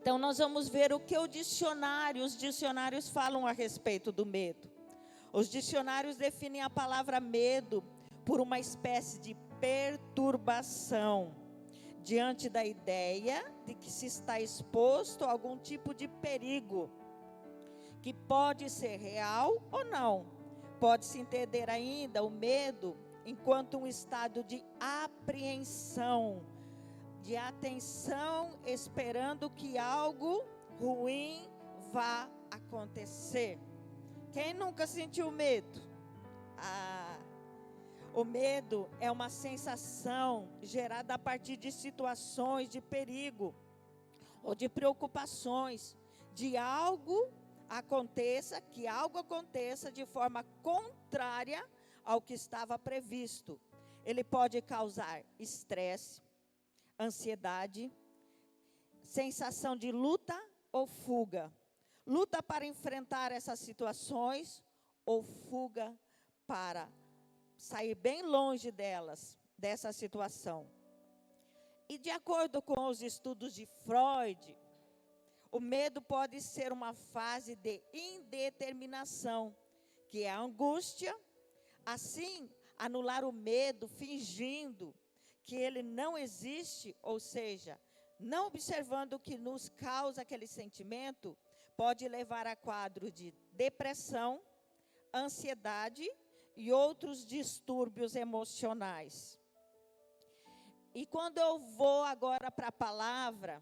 Então nós vamos ver o que os dicionários falam a respeito do medo. Os dicionários definem a palavra medo por uma espécie de perturbação diante da ideia de que se está exposto a algum tipo de perigo, que pode ser real ou não. Pode-se entender ainda o medo enquanto um estado de apreensão, de atenção, esperando que algo ruim vá acontecer. Quem nunca sentiu medo? O medo é uma sensação gerada a partir de situações de perigo ou de preocupações, de algo aconteça, que algo aconteça de forma contrária ao que estava previsto. Ele pode causar estresse, ansiedade, sensação de luta ou fuga. Luta para enfrentar essas situações ou fuga para sair bem longe delas, dessa situação. E de acordo com os estudos de Freud, o medo pode ser uma fase de indeterminação, que é a angústia. Assim, anular o medo fingindo que ele não existe, ou seja, não observando o que nos causa aquele sentimento, pode levar a quadro de depressão, ansiedade e outros distúrbios emocionais. E quando eu vou agora para a palavra,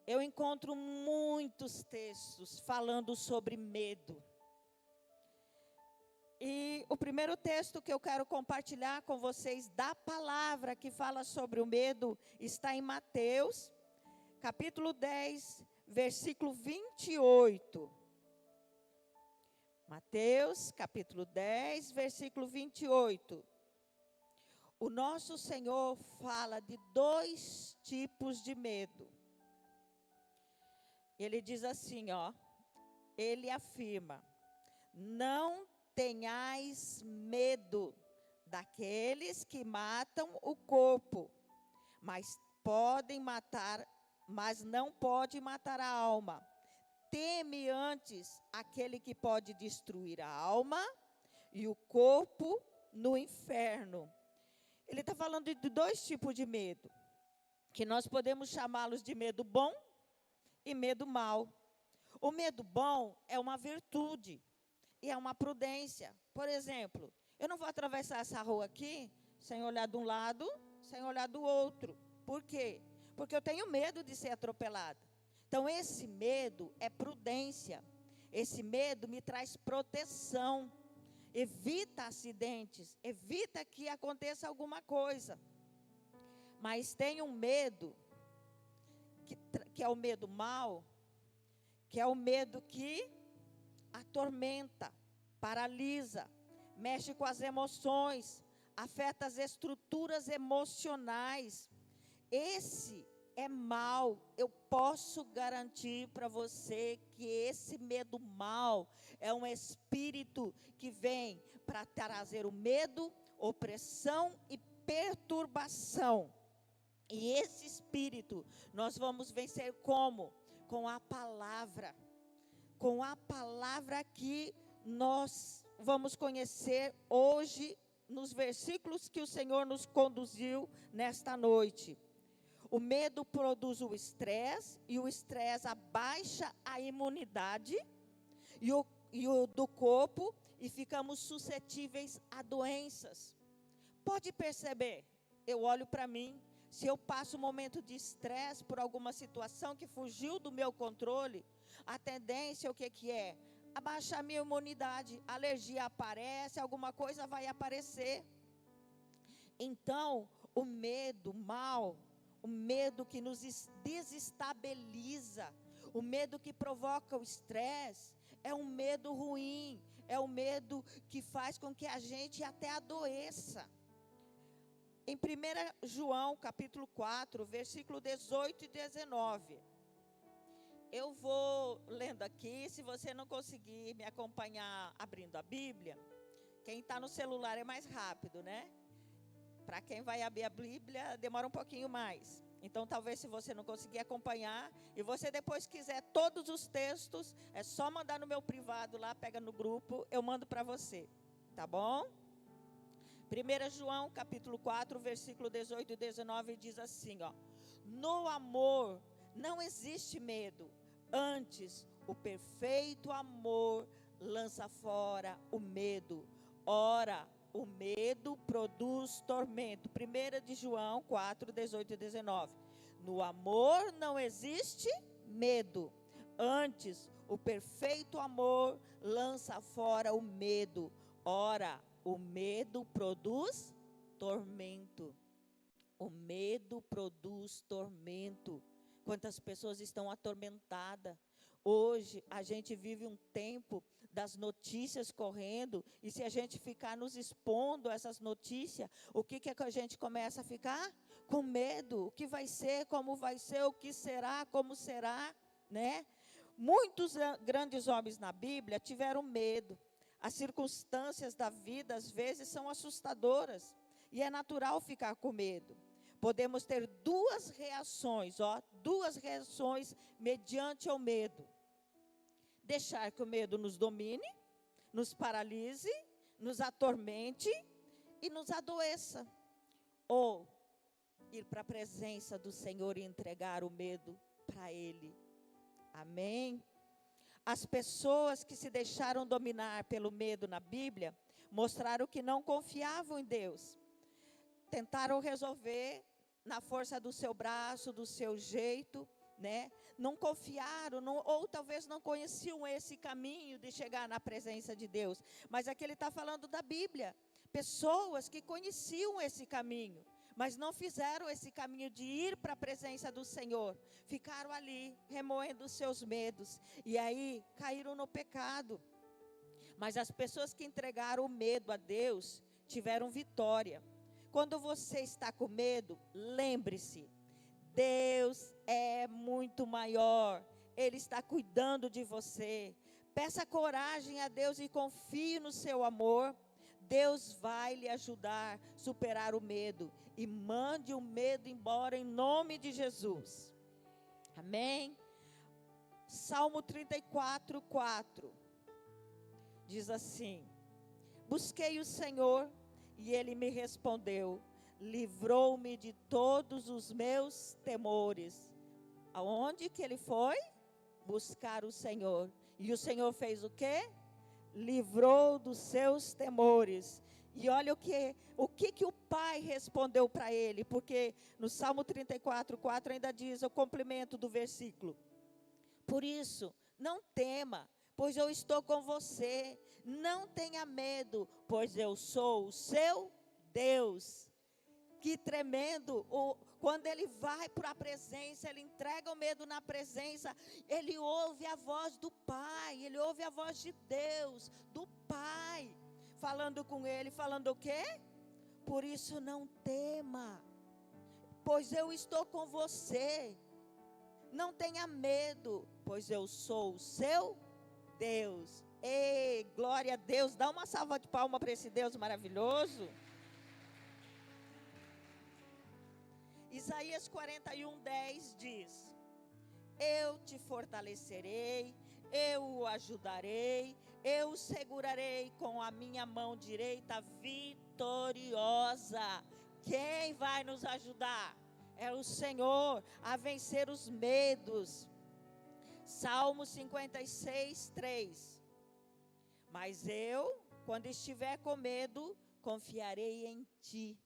eu encontro muitos textos falando sobre medo. E o primeiro texto que eu quero compartilhar com vocês da palavra que fala sobre o medo está em Mateus, capítulo 10, versículo 28. Mateus, capítulo 10, versículo 28. O nosso Senhor fala de 2 tipos de medo. Ele diz assim, ó, ele afirma: não tenhais medo daqueles que matam o corpo, mas não pode matar a alma. Teme antes aquele que pode destruir a alma e o corpo no inferno. Ele está falando de 2 tipos de medo, que nós podemos chamá-los de medo bom e medo mau. O medo bom é uma virtude e é uma prudência. Por exemplo, eu não vou atravessar essa rua aqui sem olhar de um lado, sem olhar do outro. Por quê? Porque eu tenho medo de ser atropelada. Então, esse medo é prudência. Esse medo me traz proteção. Evita acidentes, evita que aconteça alguma coisa. Mas tem um medo, que é o medo mau, que é o medo que atormenta, paralisa, mexe com as emoções, afeta as estruturas emocionais. Esse é mau. Eu posso garantir para você que esse medo mau é um espírito que vem para trazer o medo, opressão e perturbação. E esse espírito nós vamos vencer como? Com a palavra. Com a palavra que nós vamos conhecer hoje nos versículos que o Senhor nos conduziu nesta noite. O medo produz o estresse, e o estresse abaixa a imunidade do corpo, e ficamos suscetíveis a doenças. Pode perceber, eu olho para mim, se eu passo um momento de estresse por alguma situação que fugiu do meu controle, a tendência o que é? Abaixar a minha imunidade, a alergia aparece, alguma coisa vai aparecer. Então, o medo mau, o medo que nos desestabiliza, o medo que provoca o estresse, é um medo ruim, é um medo que faz com que a gente até adoeça. Em 1 João, capítulo 4, versículo 18 e 19. Eu vou lendo aqui, se você não conseguir me acompanhar abrindo a Bíblia, quem está no celular é mais rápido, né? Para quem vai abrir a Bíblia, demora um pouquinho mais. Então, talvez se você não conseguir acompanhar, e você depois quiser todos os textos, é só mandar no meu privado lá, pega no grupo, eu mando para você, tá bom? 1 João, capítulo 4, versículo 18 e 19, diz assim, ó: no amor não existe medo, antes o perfeito amor lança fora o medo. Ora, o medo produz tormento. 1 João 4, 18 e 19. No amor não existe medo, antes o perfeito amor lança fora o medo. Ora, o medo produz tormento. O medo produz tormento. Quantas pessoas estão atormentadas? Hoje a gente vive um tempo das notícias correndo, e se a gente ficar nos expondo a essas notícias, o que é que a gente começa a ficar? Com medo. O que vai ser, como vai ser, o que será, como será, né? Muitos grandes homens na Bíblia tiveram medo. As circunstâncias da vida, às vezes, são assustadoras, e é natural ficar com medo. Podemos ter duas reações mediante o medo. Deixar que o medo nos domine, nos paralise, nos atormente e nos adoeça. Ou ir para a presença do Senhor e entregar o medo para Ele. Amém? As pessoas que se deixaram dominar pelo medo na Bíblia, mostraram que não confiavam em Deus. Tentaram resolver na força do seu braço, do seu jeito, né? Não confiaram, ou talvez não conheciam esse caminho de chegar na presença de Deus. Mas aqui ele está falando da Bíblia. Pessoas que conheciam esse caminho, mas não fizeram esse caminho de ir para a presença do Senhor. Ficaram ali, remoendo os seus medos. E aí, caíram no pecado. Mas as pessoas que entregaram o medo a Deus, tiveram vitória. Quando você está com medo, lembre-se, Deus é muito maior. Ele está cuidando de você. Peça coragem a Deus e confie no seu amor. Deus vai lhe ajudar a superar o medo. E mande o medo embora em nome de Jesus. Amém? Salmo 34, 4. Diz assim: busquei o Senhor e Ele me respondeu. Livrou-me de todos os meus temores. Aonde que ele foi? Buscar o Senhor. E o Senhor fez o quê? Livrou dos seus temores. E olha o que o pai respondeu para ele, porque no Salmo 34, 4 ainda diz, o complemento do versículo: por isso, não tema, pois eu estou com você. Não tenha medo, pois eu sou o seu Deus. Que tremendo! Quando ele vai para a presença, ele entrega o medo na presença, ele ouve a voz do Pai, ele ouve a voz de Deus, do Pai, falando com ele, falando o quê? Por isso não tema, pois eu estou com você. Não tenha medo, pois eu sou o seu Deus. Ei, glória a Deus, dá uma salva de palmas para esse Deus maravilhoso. Isaías 41, 10 diz: eu te fortalecerei, eu o ajudarei, eu o segurarei com a minha mão direita vitoriosa. Quem vai nos ajudar? É o Senhor a vencer os medos. Salmo 56, 3. Mas eu, quando estiver com medo, confiarei em ti.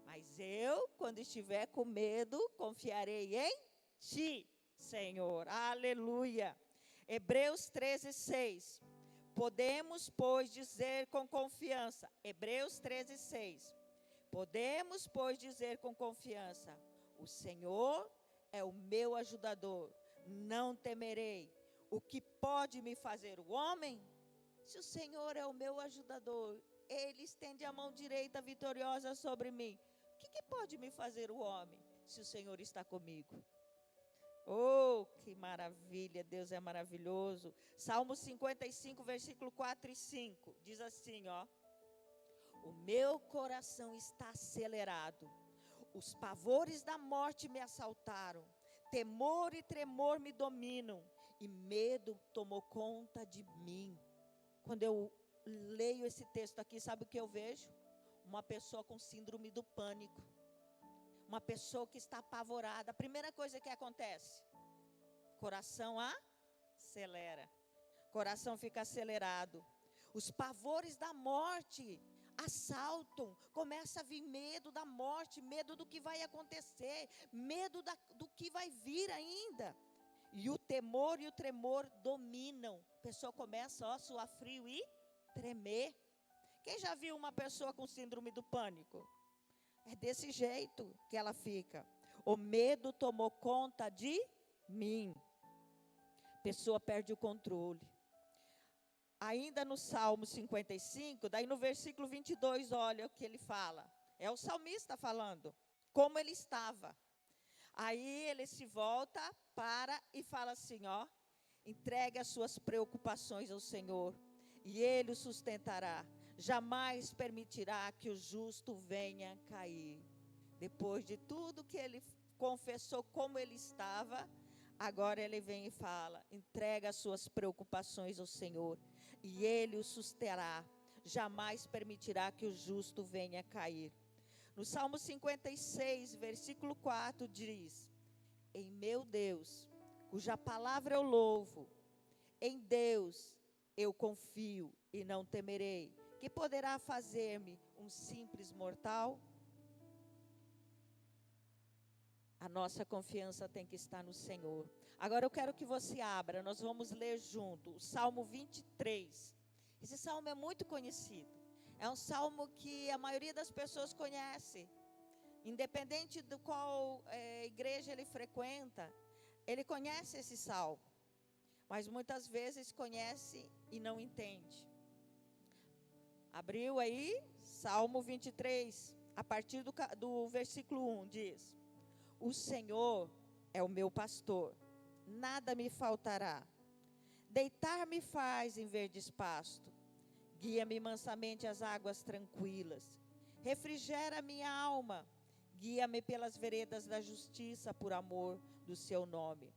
Mas eu, quando estiver com medo, confiarei em ti, Senhor. Aleluia. Hebreus 13, 6. Podemos, pois, dizer com confiança. Hebreus 13, 6. Podemos, pois, dizer com confiança: o Senhor é o meu ajudador. Não temerei. O que pode me fazer o homem? Se o Senhor é o meu ajudador, Ele estende a mão direita vitoriosa sobre mim. O que pode me fazer o homem, se o Senhor está comigo? Oh, que maravilha, Deus é maravilhoso. Salmo 55, versículo 4 e 5, diz assim, ó: o meu coração está acelerado, os pavores da morte me assaltaram, temor e tremor me dominam, e medo tomou conta de mim. Quando eu leio esse texto aqui, sabe o que eu vejo? Uma pessoa com síndrome do pânico. Uma pessoa que está apavorada. A primeira coisa que acontece: coração acelera. Coração fica acelerado. Os pavores da morte assaltam. Começa a vir medo da morte, medo do que vai acontecer, medo do que vai vir ainda. E o temor e o tremor dominam. A pessoa começa a suar frio e tremer. Quem já viu uma pessoa com síndrome do pânico? É desse jeito que ela fica. O medo tomou conta de mim. A pessoa perde o controle. Ainda no Salmo 55, daí no versículo 22, olha o que ele fala. É o salmista falando, como ele estava. Aí ele se volta, para e fala assim, ó: entregue as suas preocupações ao Senhor, e Ele o sustentará. Jamais permitirá que o justo venha cair. Depois de tudo que ele confessou como ele estava, agora ele vem e fala: entrega as suas preocupações ao Senhor, e Ele o susterá. Jamais permitirá que o justo venha cair. No Salmo 56, versículo 4 diz: em meu Deus, cuja palavra eu louvo, em Deus eu confio e não temerei. Que poderá fazer-me um simples mortal? A nossa confiança tem que estar no Senhor. Agora eu quero que você abra, nós vamos ler junto o Salmo 23. Esse salmo é muito conhecido. É um salmo que a maioria das pessoas conhece. Independente do qual igreja ele frequenta, ele conhece esse salmo. Mas muitas vezes conhece e não entende. Abriu aí, Salmo 23, a partir do versículo 1, diz: O Senhor é o meu pastor, nada me faltará. Deitar-me faz em verdes pasto, guia-me mansamente às águas tranquilas. Refrigera minha alma, guia-me pelas veredas da justiça por amor do seu nome.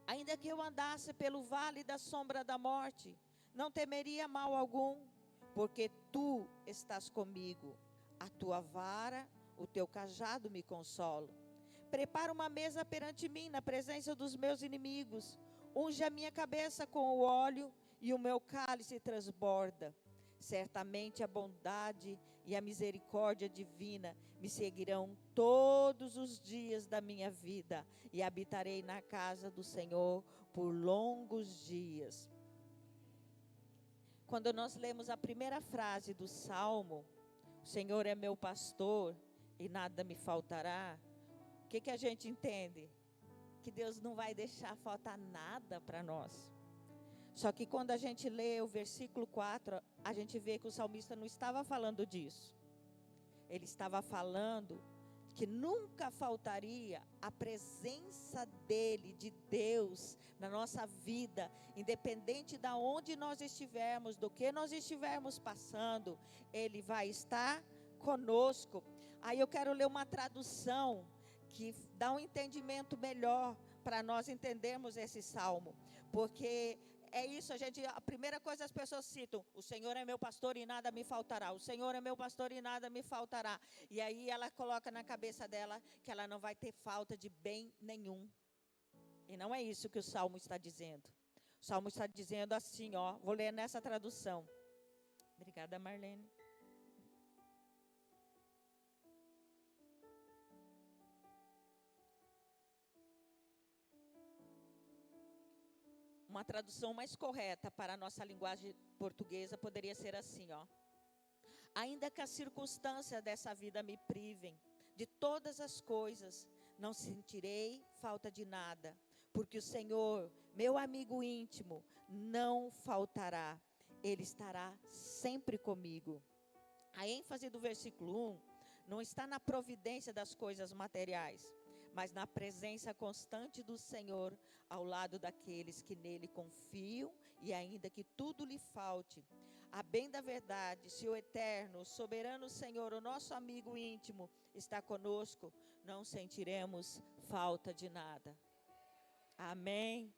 Ainda que eu andasse pelo vale da sombra da morte, não temeria mal algum, porque tu estás comigo. A tua vara, o teu cajado me consolam. Prepara uma mesa perante mim na presença dos meus inimigos. Unge a minha cabeça com o óleo e o meu cálice transborda. Certamente a bondade e a misericórdia divina me seguirão todos os dias da minha vida e habitarei na casa do Senhor por longos dias. Quando nós lemos a primeira frase do Salmo, o Senhor é meu pastor e nada me faltará, o que a gente entende? Que Deus não vai deixar faltar nada para nós. Só que quando a gente lê o versículo 4, a gente vê que o salmista não estava falando disso. Ele estava falando que nunca faltaria a presença dele, de Deus, na nossa vida, independente de onde nós estivermos, do que nós estivermos passando, ele vai estar conosco. Aí eu quero ler uma tradução que dá um entendimento melhor para nós entendermos esse salmo, porque é isso, a primeira coisa as pessoas citam: o Senhor é meu pastor e nada me faltará, o Senhor é meu pastor e nada me faltará, e aí ela coloca na cabeça dela que ela não vai ter falta de bem nenhum, e não é isso que o Salmo está dizendo. O Salmo está dizendo assim, ó, vou ler nessa tradução. Obrigada, Marlene. Uma tradução mais correta para a nossa linguagem portuguesa poderia ser assim, ó. Ainda que as circunstâncias dessa vida me privem de todas as coisas, não sentirei falta de nada, porque o Senhor, meu amigo íntimo, não faltará. Ele estará sempre comigo. A ênfase do versículo 1 não está na providência das coisas materiais, mas na presença constante do Senhor ao lado daqueles que nele confiam, e ainda que tudo lhe falte, a bem da verdade, se o eterno, o soberano Senhor, o nosso amigo íntimo, está conosco, não sentiremos falta de nada. Amém.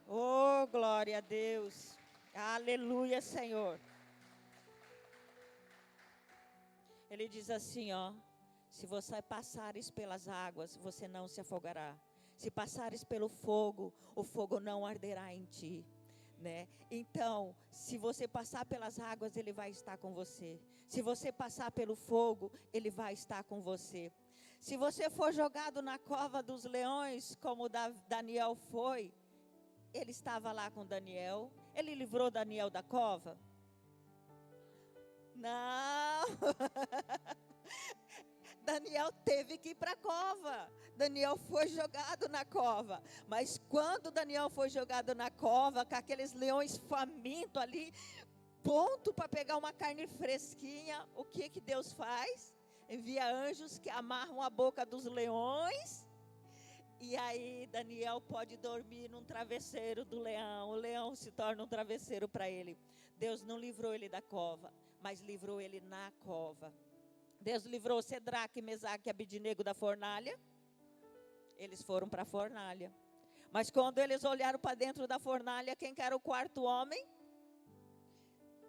Oh, glória a Deus. Aleluia, Senhor. Ele diz assim, ó: se você passares pelas águas, você não se afogará. Se passares pelo fogo, o fogo não arderá em ti, né? Então, se você passar pelas águas, ele vai estar com você. Se você passar pelo fogo, ele vai estar com você. Se você for jogado na cova dos leões, como Daniel foi, ele estava lá com Daniel. Ele livrou Daniel da cova? Não. Daniel teve que ir para a cova. Daniel foi jogado na cova. Mas quando Daniel foi jogado na cova, com aqueles leões famintos ali, ponto para pegar uma carne fresquinha, o que Deus faz? Envia anjos que amarram a boca dos leões. E aí Daniel pode dormir num travesseiro do leão. O leão se torna um travesseiro para ele. Deus não livrou ele da cova, mas livrou ele na cova. Deus livrou Cedraque, Mesaque e Abidnego da fornalha. Eles foram para a fornalha. Mas quando eles olharam para dentro da fornalha, quem que era o quarto homem?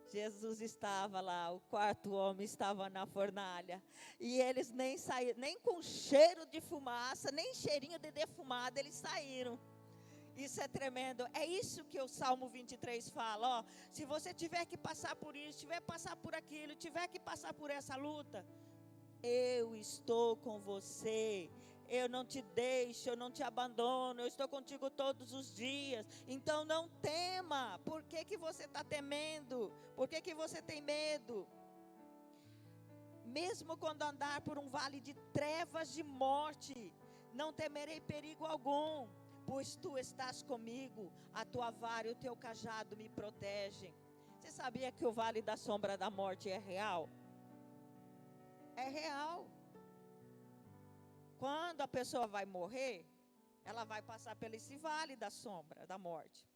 Jesus estava lá, o quarto homem estava na fornalha. E eles nem saíram, nem com cheiro de fumaça, nem cheirinho de defumado, eles saíram. Isso é tremendo. É isso que o Salmo 23 fala. Ó, se você tiver que passar por isso, tiver que passar por aquilo, tiver que passar por essa luta, eu estou com você. Eu não te deixo, eu não te abandono. Eu estou contigo todos os dias. Então não tema. Por que você está temendo? Por que você tem medo? Mesmo quando andar por um vale de trevas de morte, não temerei perigo algum, pois tu estás comigo, a tua vara e o teu cajado me protegem. Você sabia que o vale da sombra da morte é real? É real. Quando a pessoa vai morrer, ela vai passar por esse vale da sombra da morte.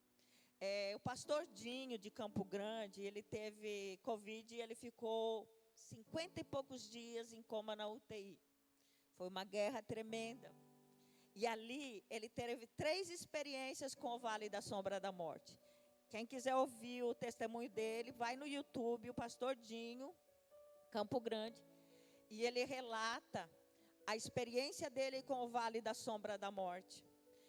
O pastor Dinho de Campo Grande, ele teve Covid e ele ficou 50 e poucos dias em coma na UTI. Foi uma guerra tremenda. E ali ele teve 3 experiências com o Vale da Sombra da Morte. Quem quiser ouvir o testemunho dele, vai no YouTube, o pastor Dinho, Campo Grande. E ele relata a experiência dele com o Vale da Sombra da Morte.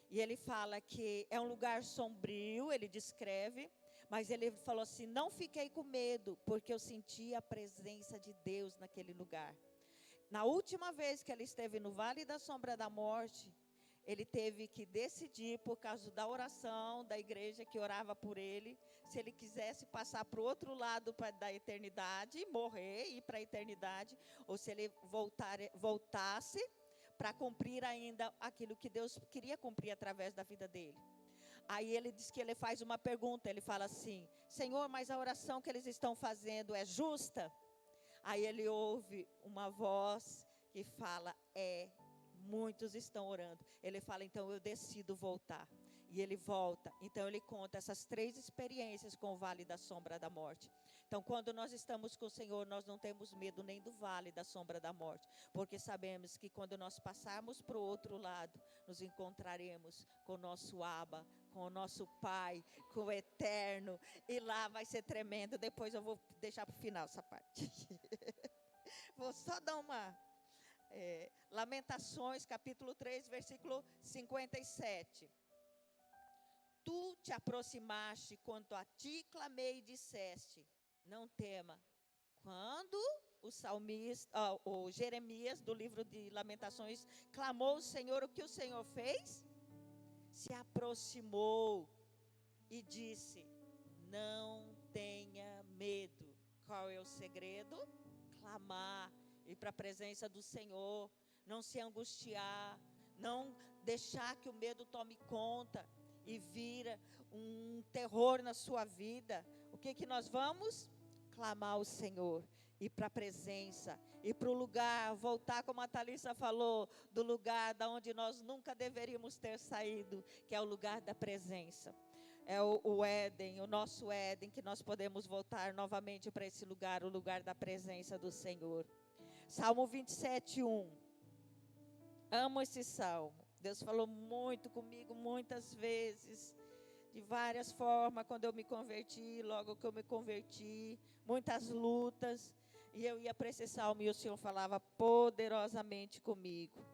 E ele fala que é um lugar sombrio, ele descreve. Mas ele falou assim, não fiquei com medo, porque eu senti a presença de Deus naquele lugar. Na última vez que ele esteve no Vale da Sombra da Morte, ele teve que decidir, por causa da oração da igreja que orava por ele, se ele quisesse passar para o outro lado da eternidade, morrer e ir para a eternidade, ou se ele voltasse para cumprir ainda aquilo que Deus queria cumprir através da vida dele. Aí ele diz que ele faz uma pergunta, ele fala assim, Senhor, mas a oração que eles estão fazendo é justa? Aí ele ouve uma voz que fala, muitos estão orando. Ele fala, então eu decido voltar. E ele volta. Então ele conta essas 3 experiências com o Vale da Sombra da Morte. Então quando nós estamos com o Senhor, nós não temos medo nem do Vale da Sombra da Morte. Porque sabemos que quando nós passarmos para o outro lado, nos encontraremos com o nosso Abba, com o nosso Pai, com o Eterno. E lá vai ser tremendo. Depois eu vou deixar para o final essa parte. Vou só dar uma... Lamentações, capítulo 3, versículo 57. Tu te aproximaste, quanto a ti clamei e disseste, não tema. Quando o salmista, o Jeremias, do livro de Lamentações, clamou ao Senhor, o que o Senhor fez? Se aproximou e disse, não tenha medo. Qual é o segredo? Clamar, ir para a presença do Senhor, não se angustiar, não deixar que o medo tome conta e vira um terror na sua vida. O que nós vamos? Clamar ao Senhor, ir para a presença, ir para o lugar, voltar, como a Thalissa falou, do lugar da onde nós nunca deveríamos ter saído, que é o lugar da presença. É o Éden, o nosso Éden, que nós podemos voltar novamente para esse lugar, o lugar da presença do Senhor. Salmo 27, 1. Amo esse salmo. Deus falou muito comigo, muitas vezes, de várias formas, quando eu me converti, logo que eu me converti, muitas lutas, e eu ia para esse salmo e o Senhor falava poderosamente comigo.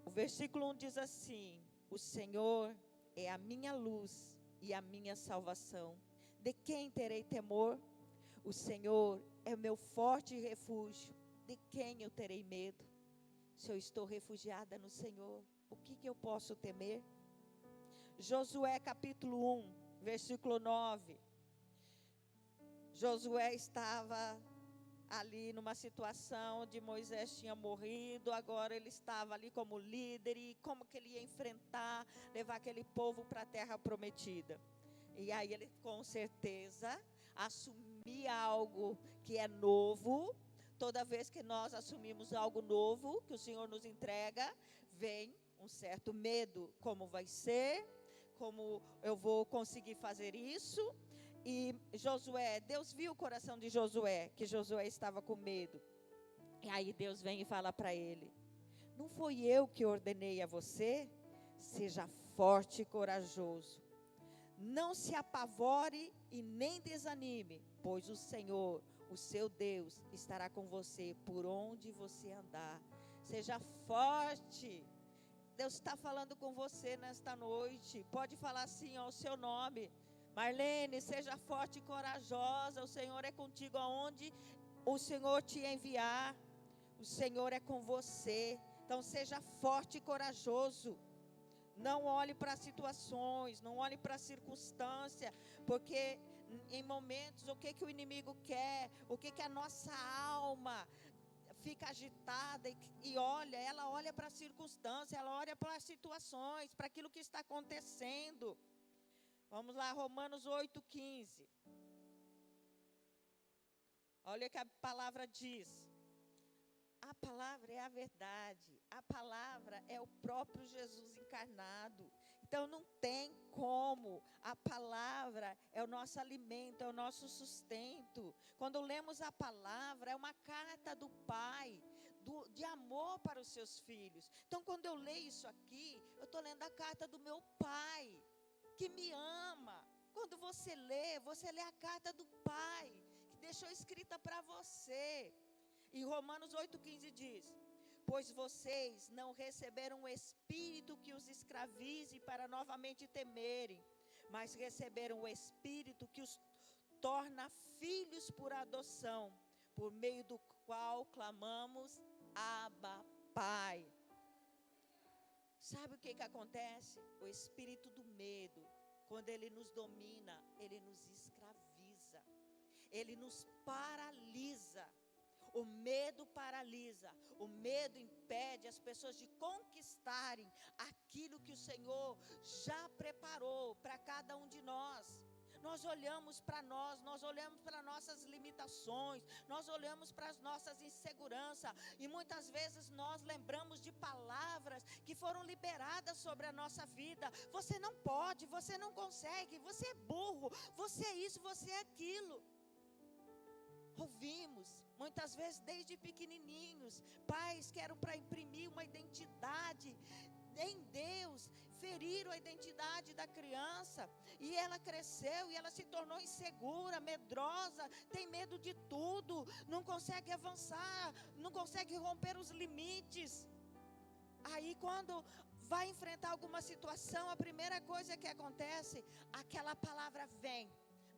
O versículo 1 diz assim, o Senhor é a minha luz e a minha salvação. De quem terei temor? O Senhor é o meu forte refúgio. De quem eu terei medo? Se eu estou refugiada no Senhor, o que eu posso temer? Josué capítulo 1, versículo 9. Josué estava ali numa situação onde Moisés tinha morrido, agora ele estava ali como líder e como que ele ia enfrentar, levar aquele povo para a terra prometida. E aí ele com certeza assumia algo que é novo. Toda vez que nós assumimos algo novo, que o Senhor nos entrega, vem um certo medo. Como vai ser? Como eu vou conseguir fazer isso? E Josué, Deus viu o coração de Josué, que Josué estava com medo. E aí Deus vem e fala para ele, não foi eu que ordenei a você? Seja forte e corajoso. Não se apavore e nem desanime, pois o Senhor, o seu Deus, estará com você por onde você andar. Seja forte. Deus está falando com você nesta noite. Pode falar assim, ó, o seu nome. Marlene, seja forte e corajosa. O Senhor é contigo aonde o Senhor te enviar. O Senhor é com você. Então seja forte e corajoso. Não olhe para as situações, não olhe para a circunstância, porque em momentos o que o inimigo quer, o que a nossa alma fica agitada e olha, ela olha para a circunstância, ela olha para as situações, para aquilo que está acontecendo. Vamos lá, Romanos 8:15. Olha o que a palavra diz. A palavra é a verdade, a palavra é o próprio Jesus encarnado. Então não tem como, a palavra é o nosso alimento, é o nosso sustento. Quando lemos a palavra, é uma carta do Pai, de amor para os seus filhos. Então quando eu leio isso aqui, eu estou lendo a carta do meu Pai, que me ama. Quando você lê a carta do Pai, que deixou escrita para você. E Romanos 8,15 diz: pois vocês não receberam o Espírito que os escravize para novamente temerem, mas receberam o Espírito que os torna filhos por adoção, por meio do qual clamamos, Abba, Pai. Sabe o que acontece? O espírito do medo, quando ele nos domina, ele nos escraviza, ele nos paralisa. O medo paralisa, o medo impede as pessoas de conquistarem aquilo que o Senhor já preparou para cada um de nós. Nós olhamos para nós olhamos para nossas limitações, nós olhamos para as nossas inseguranças e muitas vezes nós lembramos de palavras que foram liberadas sobre a nossa vida. Você não pode, você não consegue, você é burro, você é isso, você é aquilo. Ouvimos, muitas vezes desde pequenininhos, pais que eram para imprimir uma identidade em Deus, feriram a identidade da criança, e ela cresceu, e ela se tornou insegura, medrosa, tem medo de tudo, não consegue avançar, não consegue romper os limites. Aí quando vai enfrentar alguma situação, a primeira coisa que acontece, aquela palavra vem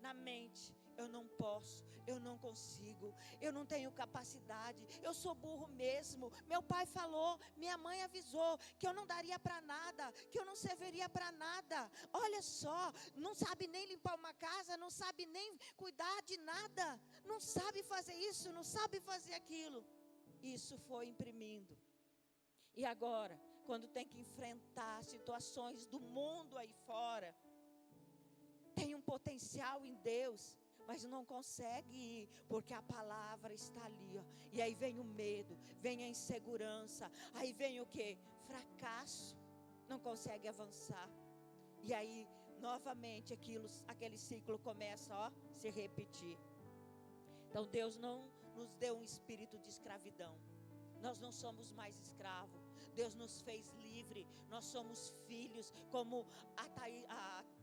na mente: eu não posso, eu não consigo, eu não tenho capacidade, eu sou burro mesmo. Meu pai falou, minha mãe avisou que eu não daria para nada, que eu não serviria para nada. Olha só, não sabe nem limpar uma casa, não sabe nem cuidar de nada, não sabe fazer isso, não sabe fazer aquilo. Isso foi imprimindo. E agora, quando tem que enfrentar situações do mundo aí fora, tem um potencial em Deus, mas não consegue ir, porque a palavra está ali, ó. E aí vem o medo, vem a insegurança, aí vem o quê? Fracasso, não consegue avançar. E aí, novamente, aquele ciclo começa a se repetir. Então Deus não nos deu um espírito de escravidão. Nós não somos mais escravos. Deus nos fez livre. Nós somos filhos, como a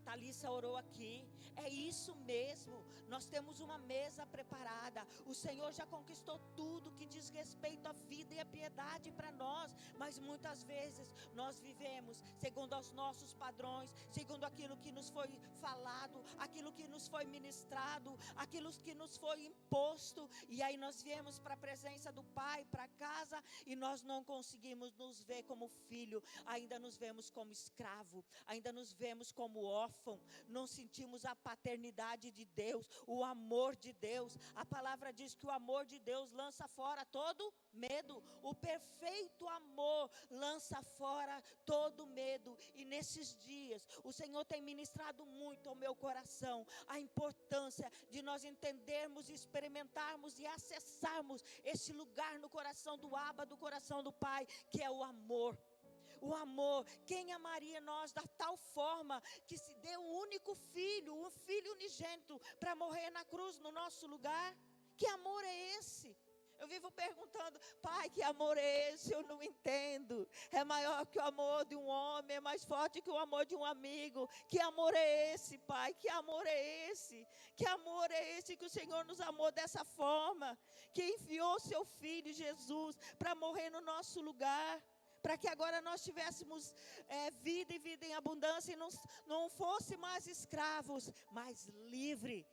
Thalissa orou aqui. É isso mesmo. Nós temos uma mesa preparada. O Senhor já conquistou tudo que diz respeito à vida e à piedade para nós. Mas muitas vezes nós vivemos segundo os nossos padrões, segundo aquilo que nos foi falado, aquilo que nos foi ministrado, aquilo que nos foi imposto. E aí nós viemos para a presença do Pai, para casa, e nós não conseguimos nos ver como filho, ainda nos vemos como escravo, ainda nos vemos como órfão, não sentimos a paternidade de Deus, o amor de Deus. A palavra diz que o amor de Deus lança fora todo medo, o perfeito amor lança fora todo medo. E nesses dias o Senhor tem ministrado muito ao meu coração a importância de nós entendermos, experimentarmos e acessarmos esse lugar no coração do Abba, do coração do Pai, que é o amor. O amor, quem amaria nós da tal forma que se deu um único filho, um filho unigênito, para morrer na cruz no nosso lugar? Que amor é esse? Eu vivo perguntando: Pai, que amor é esse? Eu não entendo. É maior que o amor de um homem, é mais forte que o amor de um amigo. Que amor é esse, Pai? Que amor é esse? Que amor é esse que o Senhor nos amou dessa forma? Que enviou seu Filho Jesus para morrer no nosso lugar, para que agora nós tivéssemos vida e vida em abundância e não fosse mais escravos, mas livre.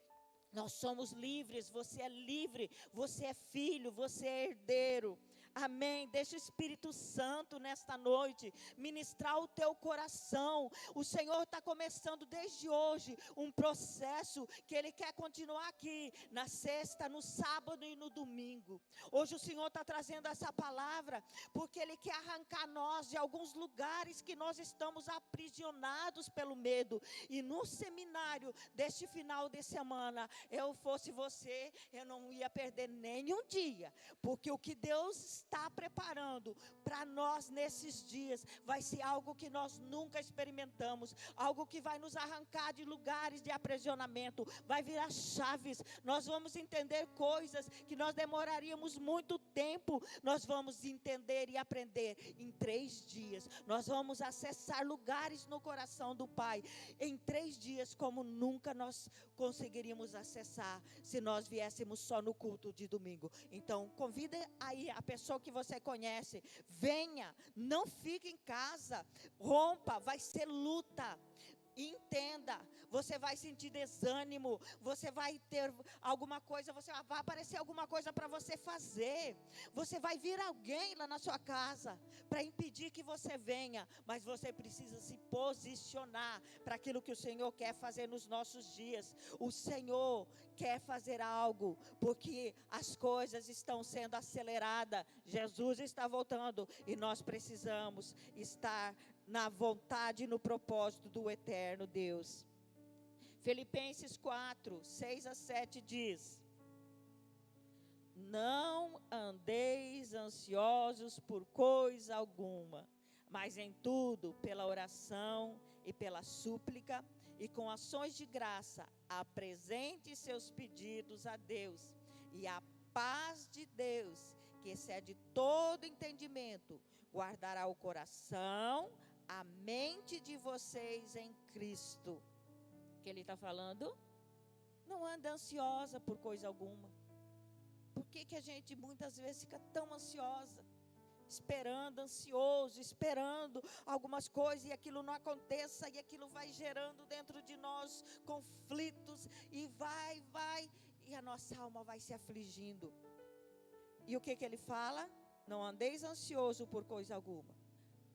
Nós somos livres, você é livre, você é filho, você é herdeiro. Amém. Deixa o Espírito Santo nesta noite ministrar o teu coração. O Senhor está começando desde hoje um processo que Ele quer continuar aqui na sexta, no sábado e no domingo. Hoje o Senhor está trazendo essa palavra porque Ele quer arrancar nós de alguns lugares que nós estamos aprisionados pelo medo. E no seminário deste final de semana, eu fosse você, eu não ia perder nenhum dia, porque o que Deus está preparando para nós nesses dias vai ser algo que nós nunca experimentamos, algo que vai nos arrancar de lugares de aprisionamento, vai virar chaves. Nós vamos entender coisas que nós demoraríamos muito tempo, nós vamos entender e aprender em 3 dias. Nós vamos acessar lugares no coração do Pai em 3 dias como nunca nós conseguiríamos acessar se nós viéssemos só no culto de domingo. Então convida aí a pessoa que você conhece, venha, não fique em casa, rompa, vai ser luta. Entenda, você vai sentir desânimo, você vai ter alguma coisa, vai aparecer alguma coisa para você fazer, você vai vir alguém lá na sua casa para impedir que você venha, mas você precisa se posicionar para aquilo que o Senhor quer fazer nos nossos dias. O Senhor quer fazer algo, porque as coisas estão sendo aceleradas, Jesus está voltando e nós precisamos estar na vontade e no propósito do eterno Deus. Filipenses 4, 6-7 diz: não andeis ansiosos por coisa alguma, mas em tudo, pela oração e pela súplica, e com ações de graça, apresente seus pedidos a Deus, e a paz de Deus, que excede todo entendimento, guardará o coração, a mente de vocês em Cristo. O que ele está falando? Não anda ansiosa por coisa alguma. Por que a gente muitas vezes fica tão ansiosa? Esperando, ansioso, esperando algumas coisas e aquilo não aconteça, e aquilo vai gerando dentro de nós conflitos, e vai, e a nossa alma vai se afligindo. E o que ele fala? Não andeis ansioso por coisa alguma,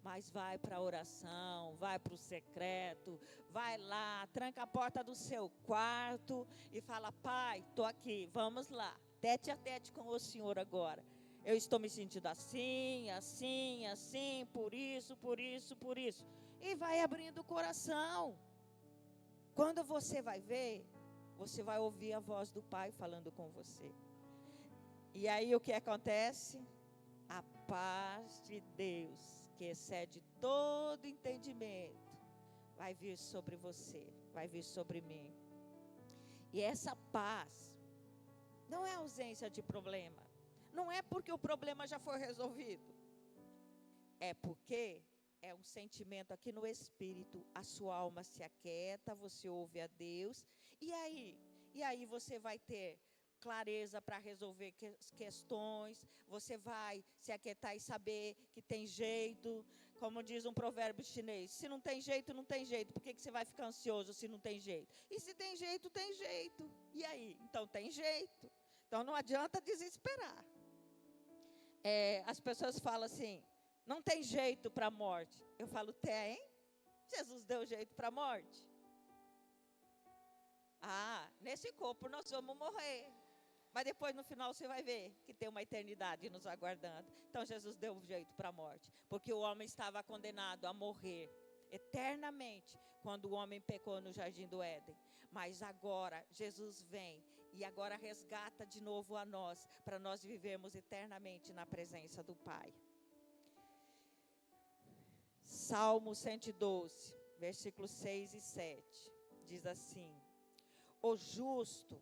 mas vai para a oração, vai para o secreto, vai lá, tranca a porta do seu quarto e fala: Pai, estou aqui, vamos lá, tete a tete com o Senhor agora. Eu estou me sentindo assim, por isso. E vai abrindo o coração. Quando você vai ver, você vai ouvir a voz do Pai falando com você. E aí o que acontece? A paz de Deus, que excede todo entendimento, vai vir sobre você, vai vir sobre mim. E essa paz não é ausência de problema. Não é porque o problema já foi resolvido. É porque é um sentimento aqui no espírito. A sua alma se aquieta, você ouve a Deus. E aí você vai ter clareza para resolver questões. Você vai se aquietar e saber que tem jeito. Como diz um provérbio chinês: se não tem jeito, não tem jeito. Por que você vai ficar ansioso se não tem jeito? E se tem jeito, tem jeito. E aí? Então tem jeito. Então não adianta desesperar. As pessoas falam assim: não tem jeito para a morte. Eu falo: tem. Jesus deu jeito para a morte. Nesse corpo nós vamos morrer, mas depois no final você vai ver que tem uma eternidade nos aguardando. Então Jesus deu jeito para a morte, porque o homem estava condenado a morrer eternamente quando o homem pecou no jardim do Éden. Mas agora Jesus vem e agora resgata de novo a nós, para nós vivermos eternamente na presença do Pai. Salmo 112, versículos 6 e 7, diz assim: o justo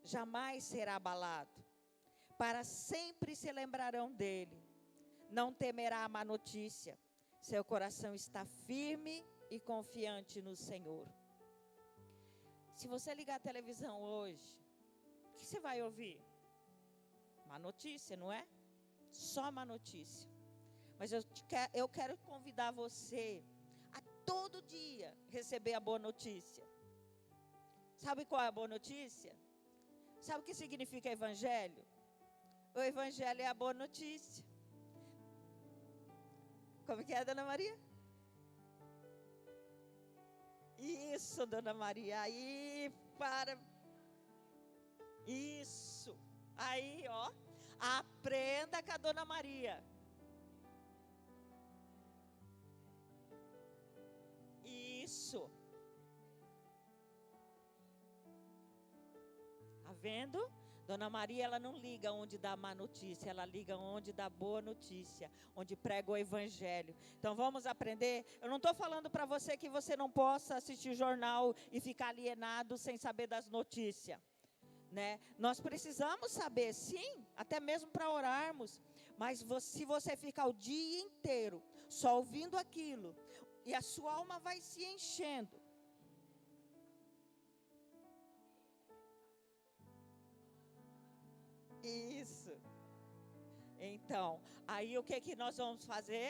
jamais será abalado, para sempre se lembrarão dele, não temerá a má notícia, seu coração está firme e confiante no Senhor. Se você ligar a televisão hoje, o que você vai ouvir? Má notícia, não é? Só má notícia. Mas eu quero convidar você a todo dia receber a boa notícia. Sabe qual é a boa notícia? Sabe o que significa evangelho? O evangelho é a boa notícia. Como que é, Dona Maria? Isso, Dona Maria. Aí, para. Isso. Aí, ó. Aprenda com a Dona Maria. Isso. Tá vendo? Dona Maria, ela não liga onde dá má notícia, ela liga onde dá boa notícia, onde prega o evangelho. Então vamos aprender. Eu não estou falando para você que você não possa assistir jornal e ficar alienado sem saber das notícias, né? Nós precisamos saber, sim, até mesmo para orarmos. Mas se você ficar o dia inteiro só ouvindo aquilo, e a sua alma vai se enchendo. Isso. Então, aí o que nós vamos fazer?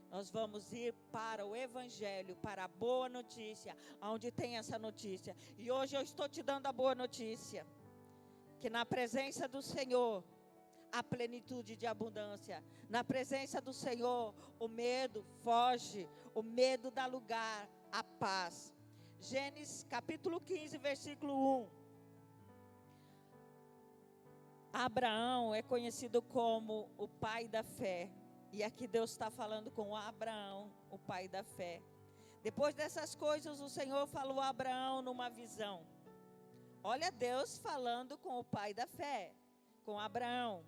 Nós vamos ir para o evangelho, para a boa notícia, onde tem essa notícia. E hoje eu estou te dando a boa notícia, que na presença do Senhor há plenitude de abundância. Na presença do Senhor, o medo foge, o medo dá lugar à paz. Gênesis capítulo 15, versículo 1. Abraão é conhecido como o pai da fé. E aqui Deus está falando com Abraão, o pai da fé. Depois dessas coisas, o Senhor falou a Abraão numa visão. Olha Deus falando com o pai da fé, com Abraão.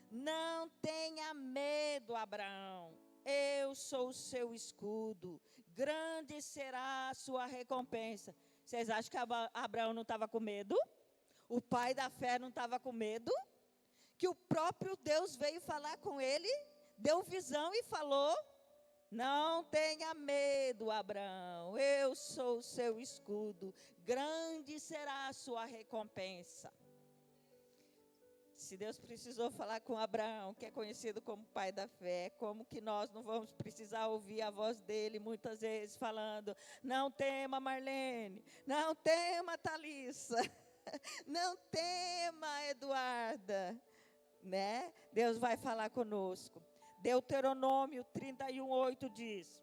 Não tenha medo, Abraão. Eu sou o seu escudo. Grande será a sua recompensa. Vocês acham que Abraão não estava com medo? O pai da fé não estava com medo? Que o próprio Deus veio falar com ele, deu visão e falou: não tenha medo, Abraão, eu sou o seu escudo, grande será a sua recompensa. Se Deus precisou falar com Abraão, que é conhecido como pai da fé, como que nós não vamos precisar ouvir a voz dele muitas vezes falando: não tema, Marlene, não tema, Thalissa, não tema, Eduarda, né? Deus vai falar conosco. Deuteronômio 31:8 diz: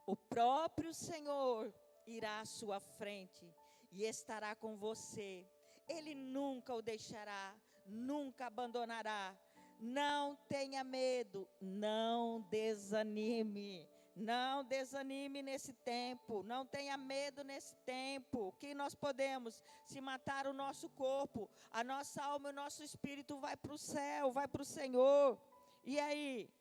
o próprio Senhor irá à sua frente e estará com você. Ele nunca o deixará, nunca abandonará. Não tenha medo, não desanime. Não desanime nesse tempo, não tenha medo nesse tempo. Que nós podemos, se matar o nosso corpo, a nossa alma e o nosso espírito vai para o céu, vai para o Senhor. E aí?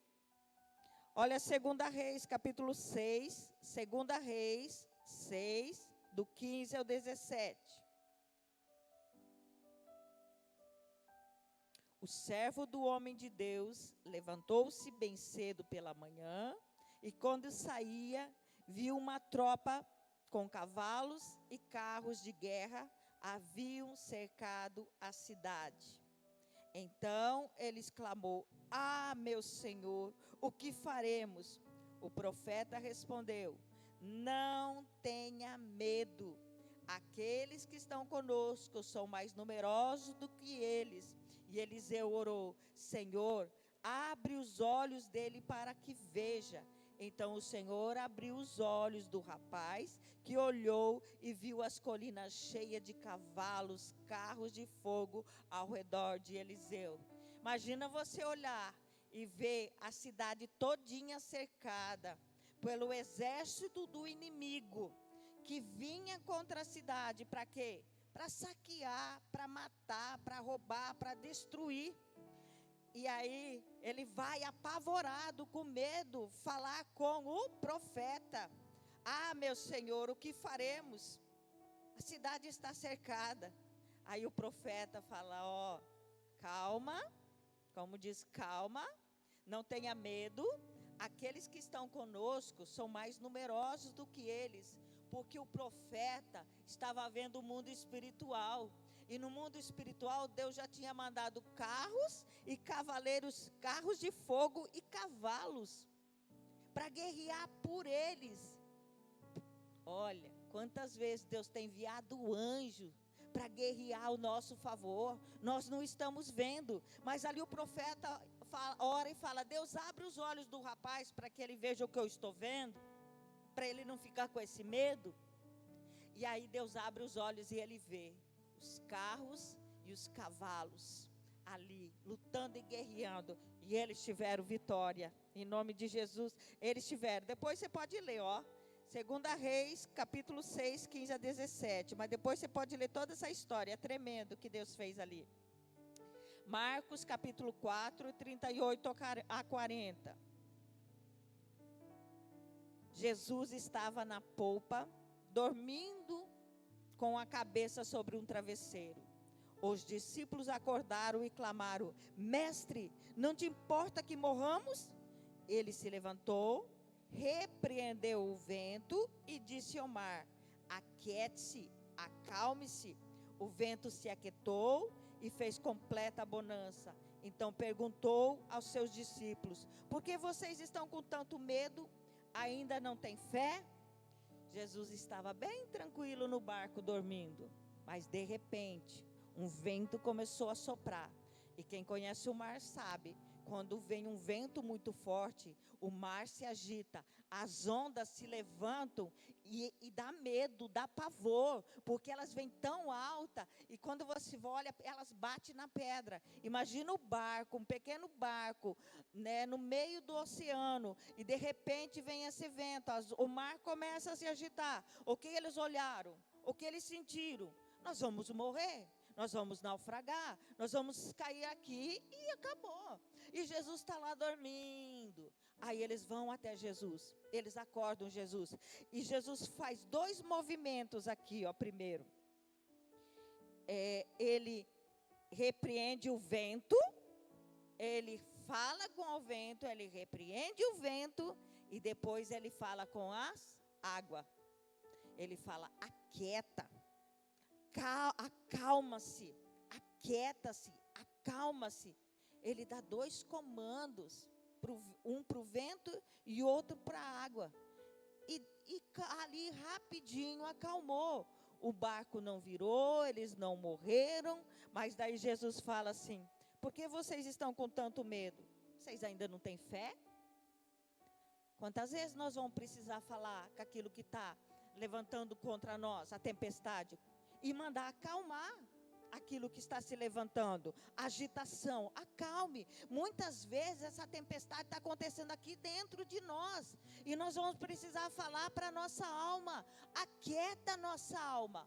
Olha 2 Reis, capítulo 6, 2 Reis 6, do 15 ao 17. O servo do homem de Deus levantou-se bem cedo pela manhã, e quando saía, viu uma tropa com cavalos e carros de guerra, haviam cercado a cidade. Então ele exclamou: ah, meu senhor, o que faremos? O profeta respondeu: não tenha medo. Aqueles que estão conosco são mais numerosos do que eles. E Eliseu orou: Senhor, abre os olhos dele para que veja. Então o Senhor abriu os olhos do rapaz, que olhou e viu as colinas cheias de cavalos, carros de fogo ao redor de Eliseu. Imagina você olhar e ver a cidade todinha cercada pelo exército do inimigo, que vinha contra a cidade. Para quê? Para saquear, para matar, para roubar, para destruir. E aí ele vai apavorado, com medo, falar com o profeta: ah, meu senhor, o que faremos? A cidade está cercada. Aí o profeta fala: ó, calma, como diz, calma, não tenha medo. Aqueles que estão conosco são mais numerosos do que eles. Porque o profeta estava vendo o mundo espiritual. E no mundo espiritual, Deus já tinha mandado carros e cavaleiros, carros de fogo e cavalos, para guerrear por eles. Olha, quantas vezes Deus tem enviado anjo para guerrear ao nosso favor. Nós não estamos vendo, mas ali o profeta ora e fala: Deus, abre os olhos do rapaz para que ele veja o que eu estou vendo, para ele não ficar com esse medo. E aí Deus abre os olhos e ele vê os carros e os cavalos ali, lutando e guerreando. E eles tiveram vitória, em nome de Jesus, eles tiveram. Depois você pode ler, ó. 2 Reis, capítulo 6, 15 a 17. Mas depois você pode ler toda essa história, é tremendo o que Deus fez ali. Marcos, capítulo 4, 38 a 40. Jesus estava na polpa, dormindo com a cabeça sobre um travesseiro. Os discípulos acordaram e clamaram: Mestre, não te importa que morramos? Ele se levantou, repreendeu o vento e disse ao mar: Aquiete-se, acalme-se. O vento se aquietou e fez completa bonança. Então perguntou aos seus discípulos: Por que vocês estão com tanto medo? Ainda não têm fé? Jesus estava bem tranquilo no barco dormindo, mas de repente um vento começou a soprar. E quem conhece o mar sabe, quando vem um vento muito forte, o mar se agita, as ondas se levantam e dá medo, dá pavor, porque elas vêm tão alta e quando você olha, elas batem na pedra. Imagina o barco, um pequeno barco, né, no meio do oceano, e de repente vem esse vento, o mar começa a se agitar. O que eles olharam? O que eles sentiram? Nós vamos morrer. Nós vamos naufragar, nós vamos cair aqui e acabou. E Jesus está lá dormindo. Aí eles vão até Jesus, eles acordam Jesus. E Jesus faz 2 movimentos aqui, ó. Primeiro, ele repreende o vento, ele fala com o vento, ele repreende o vento, e depois ele fala com as águas. Ele fala: aquieta. Acalma-se, aquieta-se, acalma-se. Ele dá 2 comandos, um para o vento e outro para a água. E ali rapidinho acalmou. O barco não virou, eles não morreram. Mas daí Jesus fala assim: por que vocês estão com tanto medo? Vocês ainda não têm fé? Quantas vezes nós vamos precisar falar com aquilo que está levantando contra nós, a tempestade, e mandar acalmar aquilo que está se levantando, agitação, acalme. Muitas vezes essa tempestade está acontecendo aqui dentro de nós, e nós vamos precisar falar para a nossa alma: aquieta a nossa alma,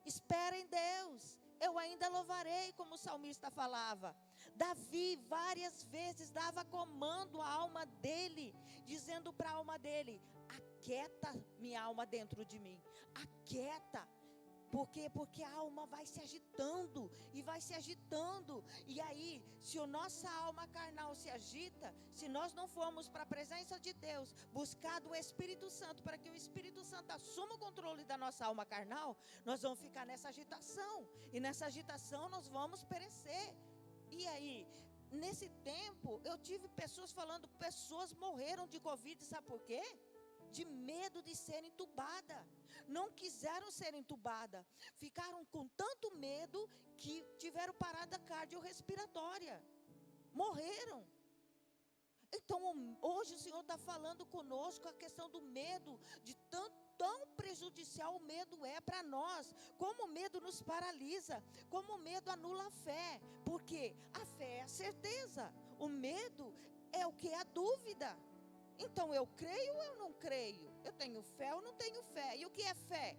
espera em Deus, eu ainda louvarei, como o salmista falava. Davi várias vezes dava comando à alma dele, dizendo para a alma dele: aquieta minha alma dentro de mim, aquieta. Por quê? Porque a alma vai se agitando e vai se agitando. E aí, se a nossa alma carnal se agita, se nós não formos para a presença de Deus, buscar do Espírito Santo, para que o Espírito Santo assuma o controle da nossa alma carnal, nós vamos ficar nessa agitação. E nessa agitação nós vamos perecer. E aí, nesse tempo, eu tive pessoas falando, pessoas morreram de Covid, sabe por quê? De medo de ser entubada, não quiseram ser entubada, ficaram com tanto medo que tiveram parada cardiorrespiratória, morreram. Então hoje o Senhor está falando conosco a questão do medo, de tão prejudicial o medo é para nós, como o medo nos paralisa, como o medo anula a fé, porque a fé é a certeza, o medo é o que é a dúvida. Então eu creio ou eu não creio? Eu tenho fé ou não tenho fé? E o que é fé?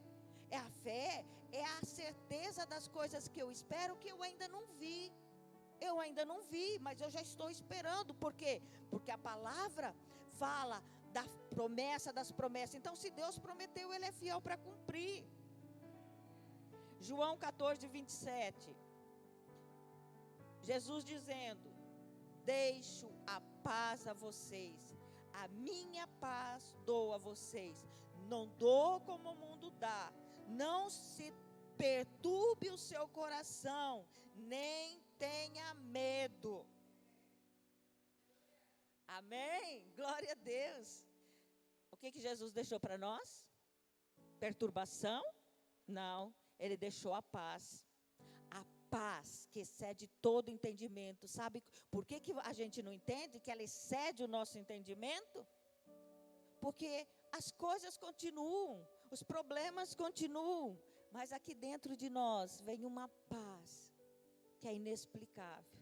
A fé é a certeza das coisas que eu espero, que eu ainda não vi. Eu ainda não vi, mas eu já estou esperando. Por quê? Porque a palavra fala da promessa das promessas. Então, se Deus prometeu, Ele é fiel para cumprir. João 14, 27. Jesus dizendo: deixo a paz a vocês, a minha paz dou a vocês. Não dou como o mundo dá. Não se perturbe o seu coração, nem tenha medo. Amém? Glória a Deus. O que Jesus deixou para nós? Perturbação? Não, Ele deixou a paz. A paz que excede todo entendimento. Sabe por que a gente não entende que ela excede o nosso entendimento? Porque as coisas continuam, os problemas continuam, mas aqui dentro de nós vem uma paz que é inexplicável.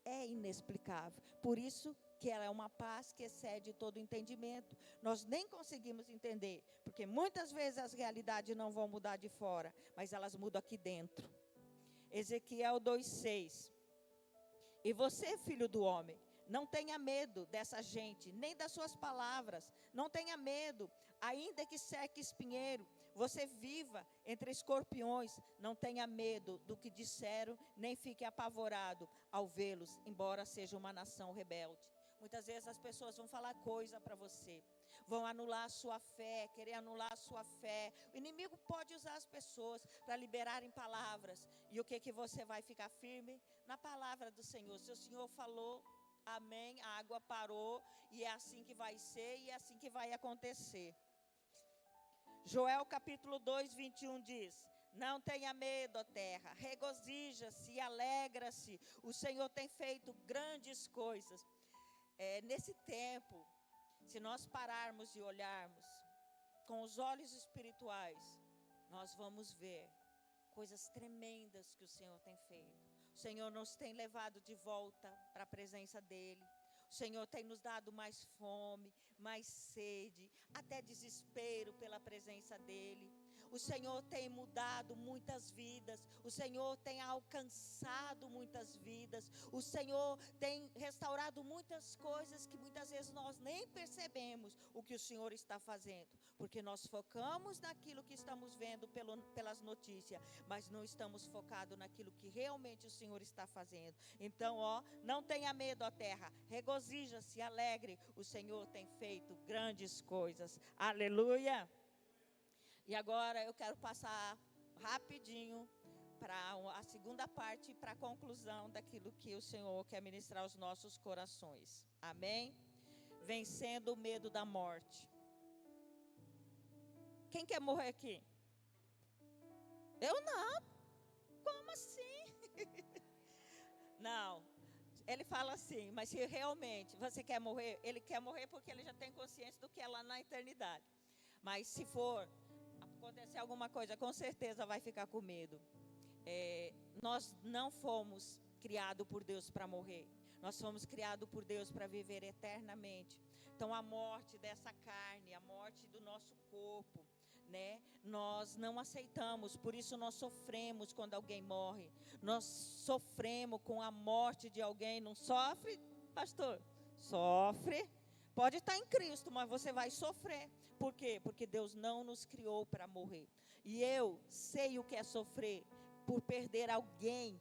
É inexplicável. Por isso que ela é uma paz que excede todo entendimento. Nós nem conseguimos entender, porque muitas vezes as realidades não vão mudar de fora, mas elas mudam aqui dentro. Ezequiel 2:6. E você, filho do homem, não tenha medo dessa gente, nem das suas palavras. Não tenha medo, ainda que cerque espinheiro, você viva entre escorpiões. Não tenha medo do que disseram, nem fique apavorado ao vê-los, embora seja uma nação rebelde. Muitas vezes as pessoas vão falar coisa para você, vão anular a sua fé, querer anular a sua fé. O inimigo pode usar as pessoas para liberarem palavras. E o que você vai ficar firme? Na palavra do Senhor. Se o Senhor falou, amém, a água parou, e é assim que vai ser, e é assim que vai acontecer. Joel capítulo 2:21 diz: não tenha medo, ó terra, regozija-se e alegra-se, o Senhor tem feito grandes coisas. Nesse tempo, se nós pararmos e olharmos com os olhos espirituais, nós vamos ver coisas tremendas que o Senhor tem feito. O Senhor nos tem levado de volta para a presença dEle. O Senhor tem nos dado mais fome, mais sede, até desespero pela presença dEle. O Senhor tem mudado muitas vidas. O Senhor tem alcançado muitas vidas. O Senhor tem restaurado muitas coisas que muitas vezes nós nem percebemos o que o Senhor está fazendo. Porque nós focamos naquilo que estamos vendo pelas notícias, mas não estamos focados naquilo que realmente o Senhor está fazendo. Então, não tenha medo, ó terra, regozija-se, alegre. O Senhor tem feito grandes coisas. Aleluia! E agora eu quero passar rapidinho para a segunda parte, para a conclusão daquilo que o Senhor quer ministrar aos nossos corações. Amém? Vencendo o medo da morte. Quem quer morrer aqui? Eu não. Como assim? Não. Ele fala assim, mas se realmente você quer morrer, ele quer morrer porque ele já tem consciência do que é lá na eternidade. Mas se for acontecer alguma coisa, com certeza vai ficar com medo. Nós não fomos criados por Deus para morrer. Nós fomos criados por Deus para viver eternamente. Então a morte dessa carne, a morte do nosso corpo, né? Nós não aceitamos, por isso nós sofremos quando alguém morre. Nós sofremos com a morte de alguém. Não sofre, pastor? Sofre. Pode estar em Cristo, mas você vai sofrer. Por quê? Porque Deus não nos criou para morrer. E eu sei o que é sofrer por perder alguém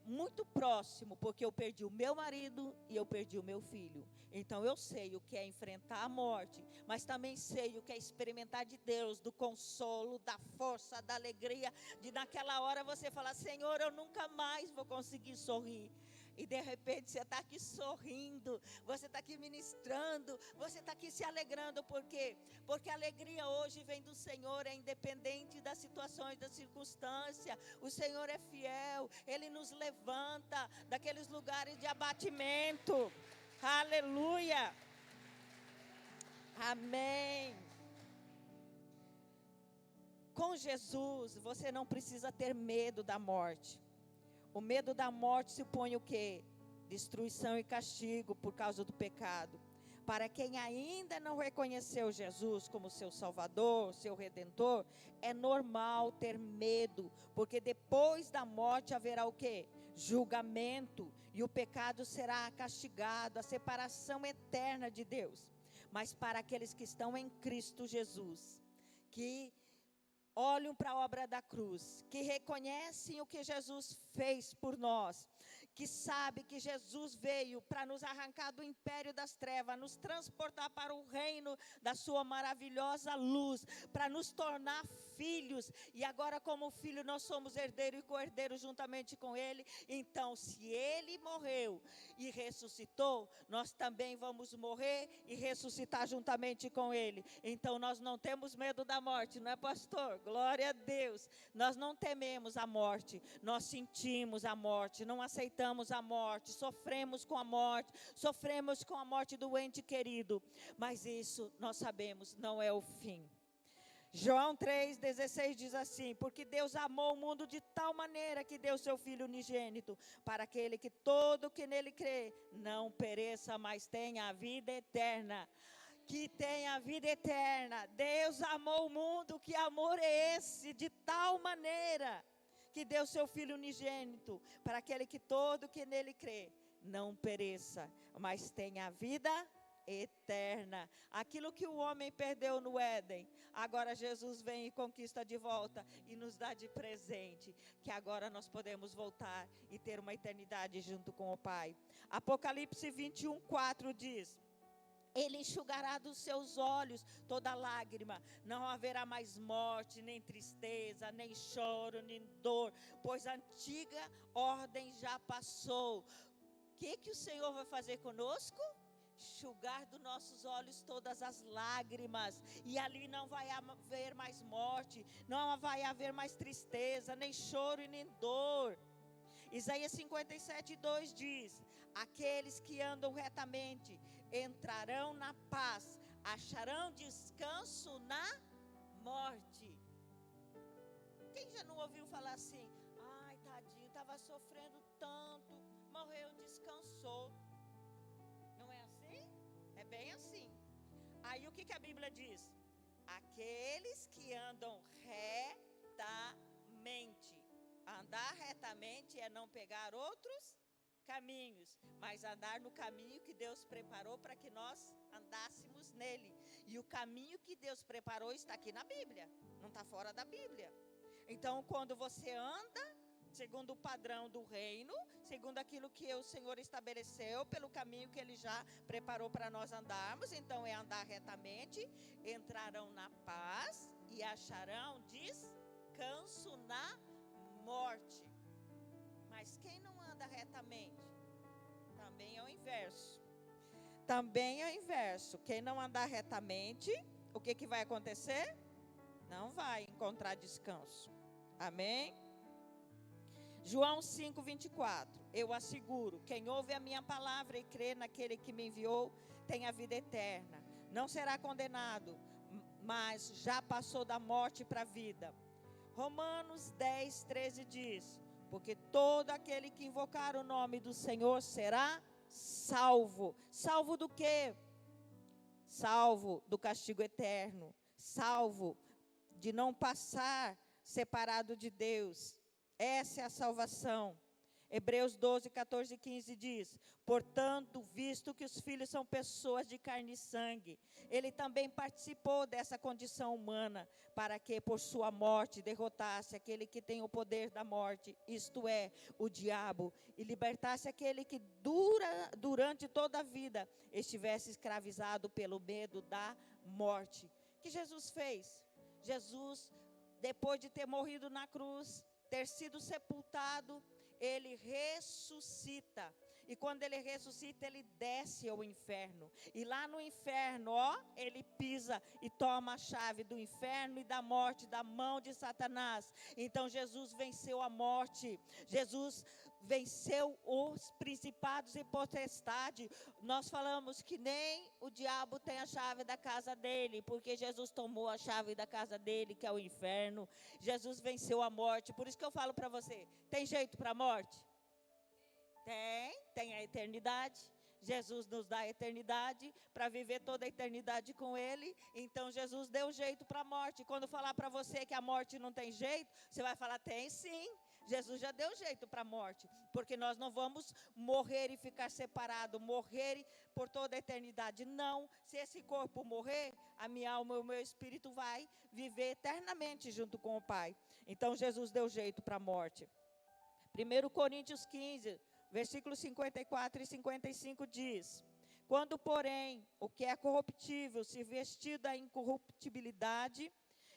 muito próximo, porque eu perdi o meu marido e eu perdi o meu filho. Então eu sei o que é enfrentar a morte, mas também sei o que é experimentar de Deus, do consolo, da força, da alegria, de naquela hora você falar: Senhor, eu nunca mais vou conseguir sorrir. E de repente você está aqui sorrindo, você está aqui ministrando, você está aqui se alegrando. Por quê? Porque a alegria hoje vem do Senhor, é independente das situações, das circunstâncias. O Senhor é fiel, Ele nos levanta daqueles lugares de abatimento. Aleluia! Amém! Com Jesus, você não precisa ter medo da morte. O medo da morte supõe o quê? Destruição e castigo por causa do pecado. Para quem ainda não reconheceu Jesus como seu Salvador, seu Redentor, é normal ter medo, porque depois da morte haverá o quê? Julgamento, e o pecado será castigado, a separação eterna de Deus. Mas para aqueles que estão em Cristo Jesus, que olham para a obra da cruz, que reconhecem o que Jesus fez por nós, que sabe que Jesus veio para nos arrancar do império das trevas, nos transportar para o reino da sua maravilhosa luz, para nos tornar filhos, e agora como filho nós somos herdeiro e co-herdeiro juntamente com ele. Então, se ele morreu e ressuscitou, nós também vamos morrer e ressuscitar juntamente com ele. Então, nós não temos medo da morte, não é, pastor? Glória a Deus. Nós não tememos a morte, nós sentimos a morte, não aceitamos a morte, sofremos com a morte do ente querido, mas isso nós sabemos, não é o fim. João 3,16 diz assim: porque Deus amou o mundo de tal maneira que deu seu Filho unigênito, para aquele que todo que nele crê, não pereça, mas tenha a vida eterna. Que tenha a vida eterna. Deus amou o mundo, que amor é esse? De tal maneira que deu seu Filho unigênito, para aquele que todo que nele crê, não pereça, mas tenha a vida eterna. Aquilo que o homem perdeu no Éden, agora Jesus vem e conquista de volta e nos dá de presente, que agora nós podemos voltar e ter uma eternidade junto com o Pai. Apocalipse 21:4 diz: ele enxugará dos seus olhos toda lágrima, não haverá mais morte, nem tristeza, nem choro, nem dor, pois a antiga ordem já passou. O que o Senhor vai fazer conosco? Enxugar dos nossos olhos todas as lágrimas, e ali não vai haver mais morte, não vai haver mais tristeza, nem choro e nem dor. Isaías 57:2 diz: aqueles que andam retamente entrarão na paz, acharão descanso na morte. Quem já não ouviu falar assim: ai, tadinho, estava sofrendo tanto, morreu, descansou? Não é assim? É bem assim. Aí o que a Bíblia diz? Aqueles que andam retamente. Andar retamente é não pegar outros caminhos, mas andar no caminho que Deus preparou para que nós andássemos nele. E o caminho que Deus preparou está aqui na Bíblia, não está fora da Bíblia. Então, quando você anda segundo o padrão do reino, segundo aquilo que o Senhor estabeleceu, pelo caminho que Ele já preparou para nós andarmos, então é andar retamente, entrarão na paz e acharão descanso na morte. Mas quem não anda retamente? Também é o inverso. Também é o inverso. Quem não andar retamente, o que vai acontecer? Não vai encontrar descanso. Amém? João 5:24. Eu asseguro, quem ouve a minha palavra e crê naquele que me enviou, tem a vida eterna. Não será condenado, mas já passou da morte para a vida. Romanos 10:13 diz: porque todo aquele que invocar o nome do Senhor será salvo. Salvo do quê? Salvo do castigo eterno. Salvo de não passar separado de Deus. Essa é a salvação. Hebreus 12:14-15 diz: portanto, visto que os filhos são pessoas de carne e sangue, ele também participou dessa condição humana, para que por sua morte derrotasse aquele que tem o poder da morte, isto é, o diabo, e libertasse aquele que durante toda a vida estivesse escravizado pelo medo da morte. O que Jesus fez? Jesus, depois de ter morrido na cruz, ter sido sepultado, ele ressuscita. E quando ele ressuscita, ele desce ao inferno. E lá no inferno, ele pisa e toma a chave do inferno e da morte, da mão de Satanás. Então Jesus venceu a morte. Jesus venceu os principados e potestades. Nós falamos que nem o diabo tem a chave da casa dele, porque Jesus tomou a chave da casa dele, que é o inferno. Jesus venceu a morte. Por isso que eu falo para você, tem jeito para a morte? Tem a eternidade. Jesus nos dá a eternidade para viver toda a eternidade com Ele. Então Jesus deu jeito para a morte. Quando falar para você que a morte não tem jeito, você vai falar: tem sim. Jesus já deu jeito para a morte, porque nós não vamos morrer e ficar separado, morrer por toda a eternidade. Não, se esse corpo morrer, a minha alma e o meu espírito vai viver eternamente junto com o Pai. Então Jesus deu jeito para a morte. 1 Coríntios 15, versículos 54 e 55 diz: quando, porém, o que é corruptível se vestir da incorruptibilidade,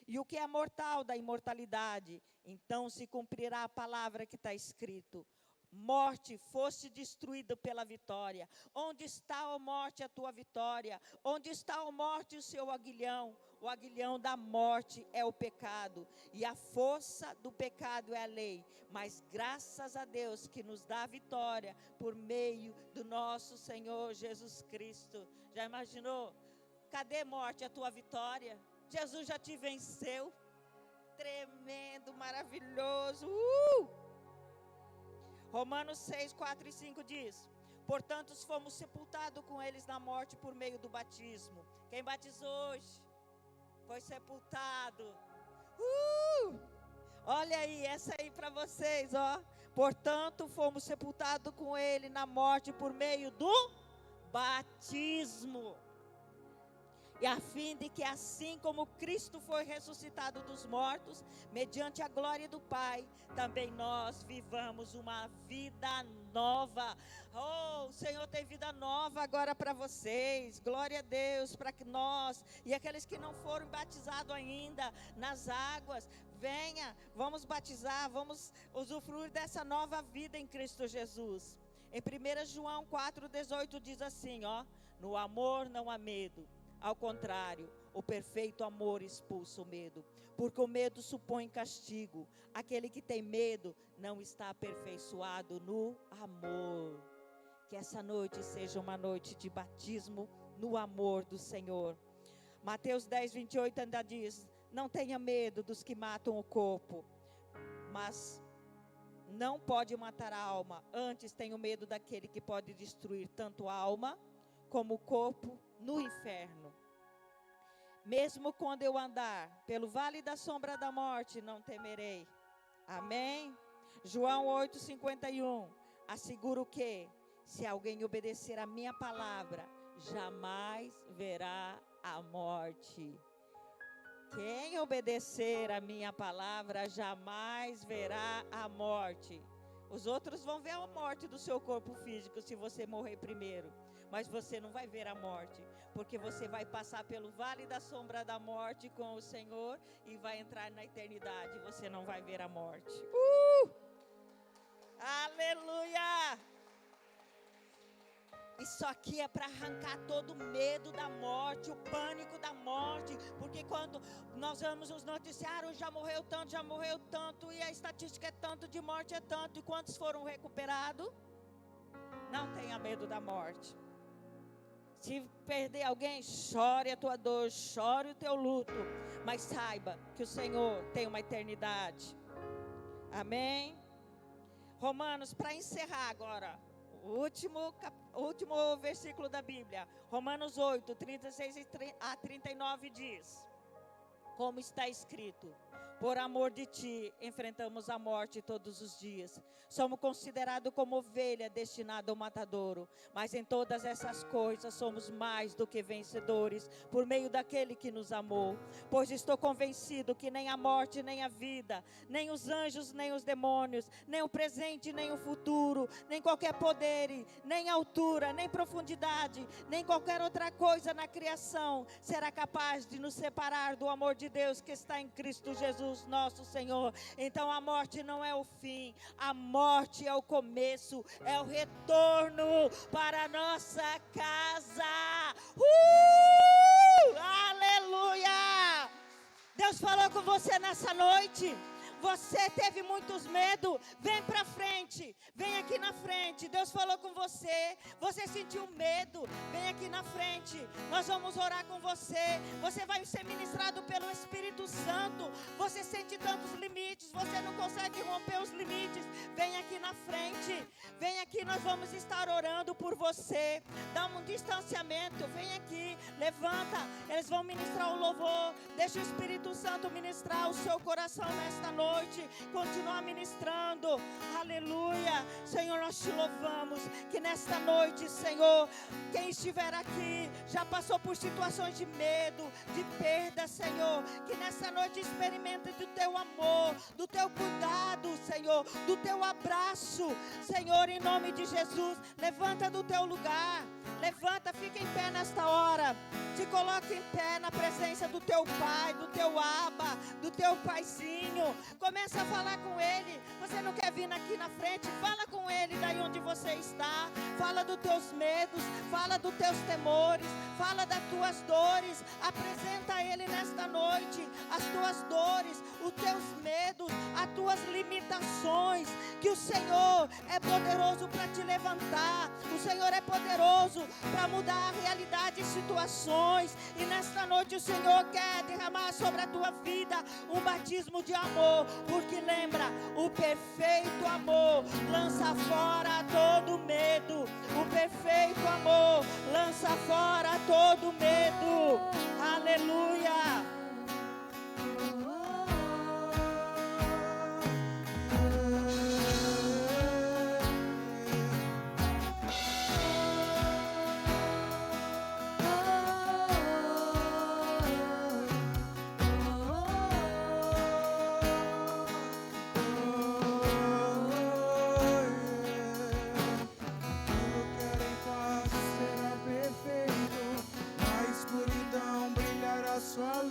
e o que é mortal da imortalidade, então se cumprirá a palavra que está escrito: morte, foste destruído pela vitória. Onde está, ó morte, a tua vitória? Onde está, ó morte, o seu aguilhão? O aguilhão da morte é o pecado, e a força do pecado é a lei. Mas graças a Deus que nos dá a vitória por meio do nosso Senhor Jesus Cristo. Já imaginou? Cadê, morte, a tua vitória? Jesus já te venceu. Tremendo, maravilhoso. Romanos 6, 4 e 5 diz: portanto, fomos sepultados com eles na morte por meio do batismo. Quem batizou hoje foi sepultado. Olha aí, essa aí para vocês, ó. Portanto, fomos sepultados com ele na morte por meio do batismo. E a fim de que, assim como Cristo foi ressuscitado dos mortos, mediante a glória do Pai, também nós vivamos uma vida nova. Oh, o Senhor tem vida nova agora para vocês. Glória a Deus, para que nós e aqueles que não foram batizados ainda nas águas, venha, vamos batizar, vamos usufruir dessa nova vida em Cristo Jesus. Em 1 João 4,18 diz assim, ó: no amor não há medo. Ao contrário, o perfeito amor expulsa o medo, porque o medo supõe castigo. Aquele que tem medo não está aperfeiçoado no amor. Que essa noite seja uma noite de batismo no amor do Senhor. Mateus 10, 28 ainda diz: não tenha medo dos que matam o corpo, mas não pode matar a alma. Antes tenha medo daquele que pode destruir tanto a alma como o corpo no inferno. Mesmo quando eu andar pelo vale da sombra da morte, não temerei. Amém? João 8:51. Asseguro que, se alguém obedecer a minha palavra, jamais verá a morte. Quem obedecer a minha palavra, jamais verá a morte. Os outros vão ver a morte do seu corpo físico se você morrer primeiro. Mas você não vai ver a morte, porque você vai passar pelo vale da sombra da morte com o Senhor e vai entrar na eternidade. Você não vai ver a morte. Aleluia! Isso aqui é para arrancar todo o medo da morte, o pânico da morte, porque quando nós vemos os noticiários, já morreu tanto, e a estatística é tanto, de morte é tanto, e quantos foram recuperados? Não tenha medo da morte. Se perder alguém, chore a tua dor, chore o teu luto, mas saiba que o Senhor tem uma eternidade. Amém? Romanos, para encerrar agora, o último versículo da Bíblia, Romanos 8, 36 a 39 diz: como está escrito, por amor de ti, enfrentamos a morte todos os dias. Somos considerados como ovelha destinada ao matadouro. Mas em todas essas coisas somos mais do que vencedores, por meio daquele que nos amou. Pois estou convencido que nem a morte, nem a vida, nem os anjos, nem os demônios, nem o presente, nem o futuro, nem qualquer poder, nem altura, nem profundidade, nem qualquer outra coisa na criação será capaz de nos separar do amor de Deus que está em Cristo Jesus, nosso Senhor. Então a morte não é o fim, a morte é o começo, é o retorno para a nossa casa. Aleluia! Deus falou com você nessa noite. Você teve muitos medos, vem para frente, vem aqui na frente. Deus falou com você, você sentiu medo, vem aqui na frente. Nós vamos orar com você. Você vai ser ministrado pelo Espírito Santo. Você sente tantos limites, você não consegue romper os limites. Vem aqui na frente, vem aqui, nós vamos estar orando por você. Dá um distanciamento, vem aqui, levanta. Eles vão ministrar o louvor. Deixa o Espírito Santo ministrar o seu coração nesta noite. Continua ministrando. Aleluia. Senhor, nós te louvamos. Que nesta noite, Senhor, quem estiver aqui já passou por situações de medo, de perda, Senhor, que nessa noite experimente do teu amor, do teu cuidado, Senhor, do teu abraço. Senhor, em nome de Jesus, levanta do teu lugar. Levanta, fica em pé nesta hora. Te coloca em pé na presença do teu pai, do teu aba, do teu paizinho. Começa a falar com ele. Você não quer vir aqui na frente? Fala com ele daí onde você está. Fala dos teus medos, fala dos teus temores, fala das tuas dores. Apresenta a ele nesta noite as tuas dores, os teus medos, as tuas limitações. Que o Senhor é poderoso para te levantar. O Senhor é poderoso para mudar a realidade e situações. E nesta noite o Senhor quer derramar sobre a tua vida um batismo de amor. Porque lembra, o perfeito amor lança fora todo medo. O perfeito amor lança fora todo medo. Aleluia. Sua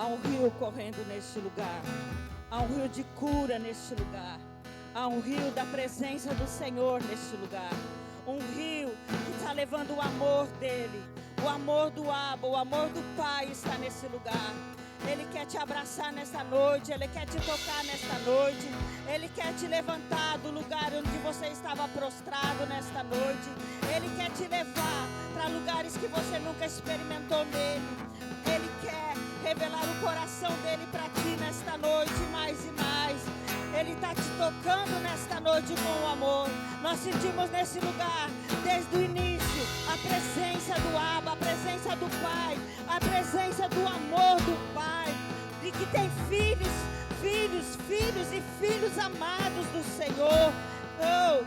um rio correndo neste lugar. Há um rio de cura neste lugar. Há um rio da presença do Senhor neste lugar. Um rio que está levando o amor dele. O amor do Abba, o amor do Pai está nesse lugar. Ele quer te abraçar nesta noite, Ele quer te tocar nesta noite, Ele quer te levantar do lugar onde você estava prostrado nesta noite. Ele quer te levar para lugares que você nunca experimentou nele. Ele quer revelar o coração dele para ti nesta noite, mais e mais. Ele está te tocando nesta noite com o amor. Nós sentimos nesse lugar, desde o início, a presença do Abba, a presença do Pai, a presença do amor do Pai, de que tem filhos e filhos amados do Senhor. Oh,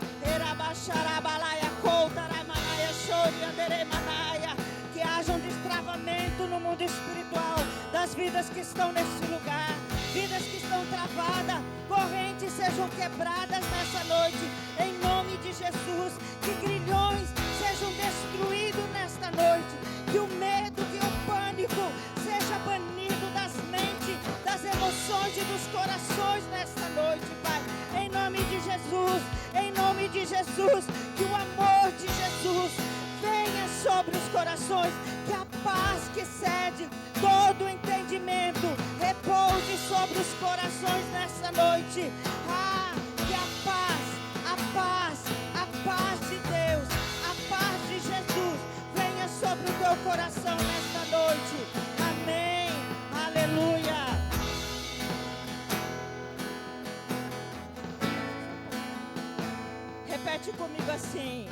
que haja um destravamento no mundo espiritual das vidas que estão nesse lugar, vidas que estão travadas, correntes sejam quebradas nessa noite, em nome de Jesus. Que grilhões sejam destruídos nesta noite, que o medo, que o pânico seja banido das mentes, das emoções e dos corações nesta noite, Pai. Em nome de Jesus, em nome de Jesus, que o amor de Jesus venha sobre os corações, que a paz que excede todo o entendimento repouse sobre os corações nessa noite. Ah, que a paz de Deus, a paz de Jesus venha sobre o teu coração nesta noite. Amém, aleluia. Repete comigo assim: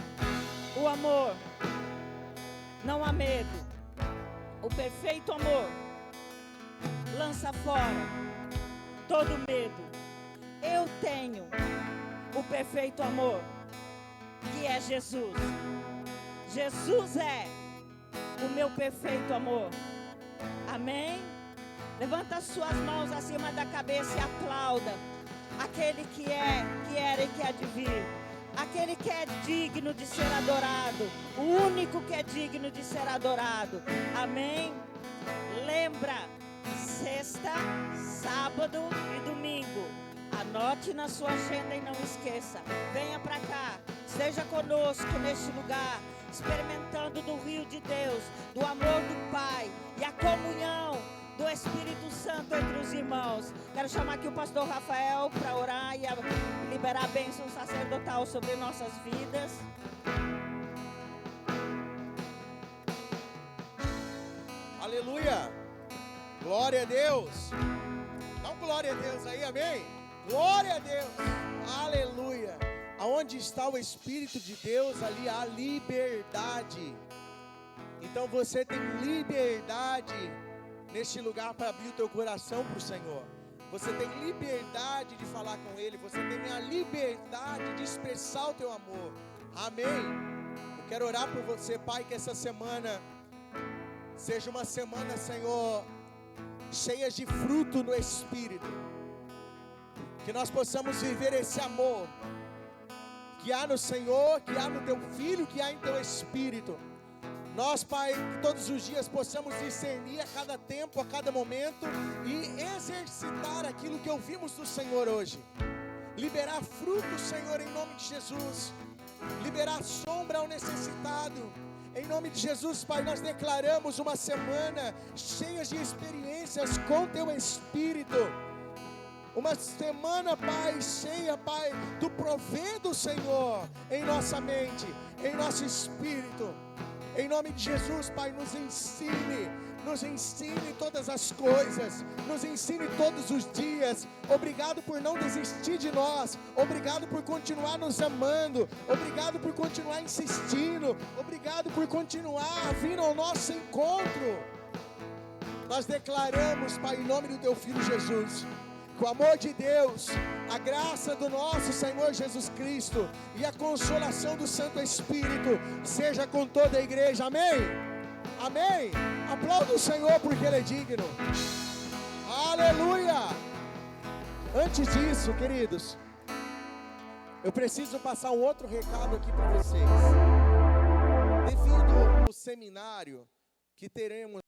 o amor, não há medo. O perfeito amor lança fora todo medo. Eu tenho o perfeito amor, que é Jesus. Jesus é o meu perfeito amor. Amém? Levanta as suas mãos acima da cabeça e aplauda aquele que é, que era e que há de vir. Aquele que é digno de ser adorado, o único que é digno de ser adorado. Amém? Lembra, sexta, sábado e domingo. Anote na sua agenda e não esqueça. Venha para cá, esteja conosco neste lugar, experimentando do rio de Deus, do amor do Pai e a comunhão do Espírito Santo entre os irmãos. Quero chamar aqui o pastor Rafael para orar e liberar a bênção sacerdotal sobre nossas vidas. Aleluia! Glória a Deus! Dá um glória a Deus aí, amém? Glória a Deus! Aleluia! Aonde está o Espírito de Deus, ali há liberdade. Então você tem liberdade neste lugar para abrir o teu coração para o Senhor. Você tem liberdade de falar com Ele. Você tem a liberdade de expressar o teu amor. Amém? Eu quero orar por você, Pai, que essa semana seja uma semana, Senhor, cheia de fruto no Espírito. Que nós possamos viver esse amor que há no Senhor, que há no Teu Filho, que há em Teu Espírito. Nós, Pai, que todos os dias possamos discernir a cada tempo, a cada momento e exercitar aquilo que ouvimos do Senhor hoje. Liberar fruto, Senhor, em nome de Jesus. Liberar sombra ao necessitado. Em nome de Jesus, Pai, nós declaramos uma semana cheia de experiências com Teu Espírito. Uma semana, Pai, cheia, Pai, do prover do Senhor em nossa mente, em nosso espírito. Em nome de Jesus, Pai, nos ensine todas as coisas, nos ensine todos os dias. Obrigado por não desistir de nós, obrigado por continuar nos amando, obrigado por continuar insistindo, obrigado por continuar vindo ao nosso encontro. Nós declaramos, Pai, em nome do Teu Filho Jesus, que o amor de Deus, a graça do nosso Senhor Jesus Cristo e a consolação do Santo Espírito seja com toda a igreja, amém? Amém? Aplauda o Senhor porque Ele é digno. Aleluia! Antes disso, queridos, eu preciso passar um outro recado aqui para vocês. Devido ao seminário que teremos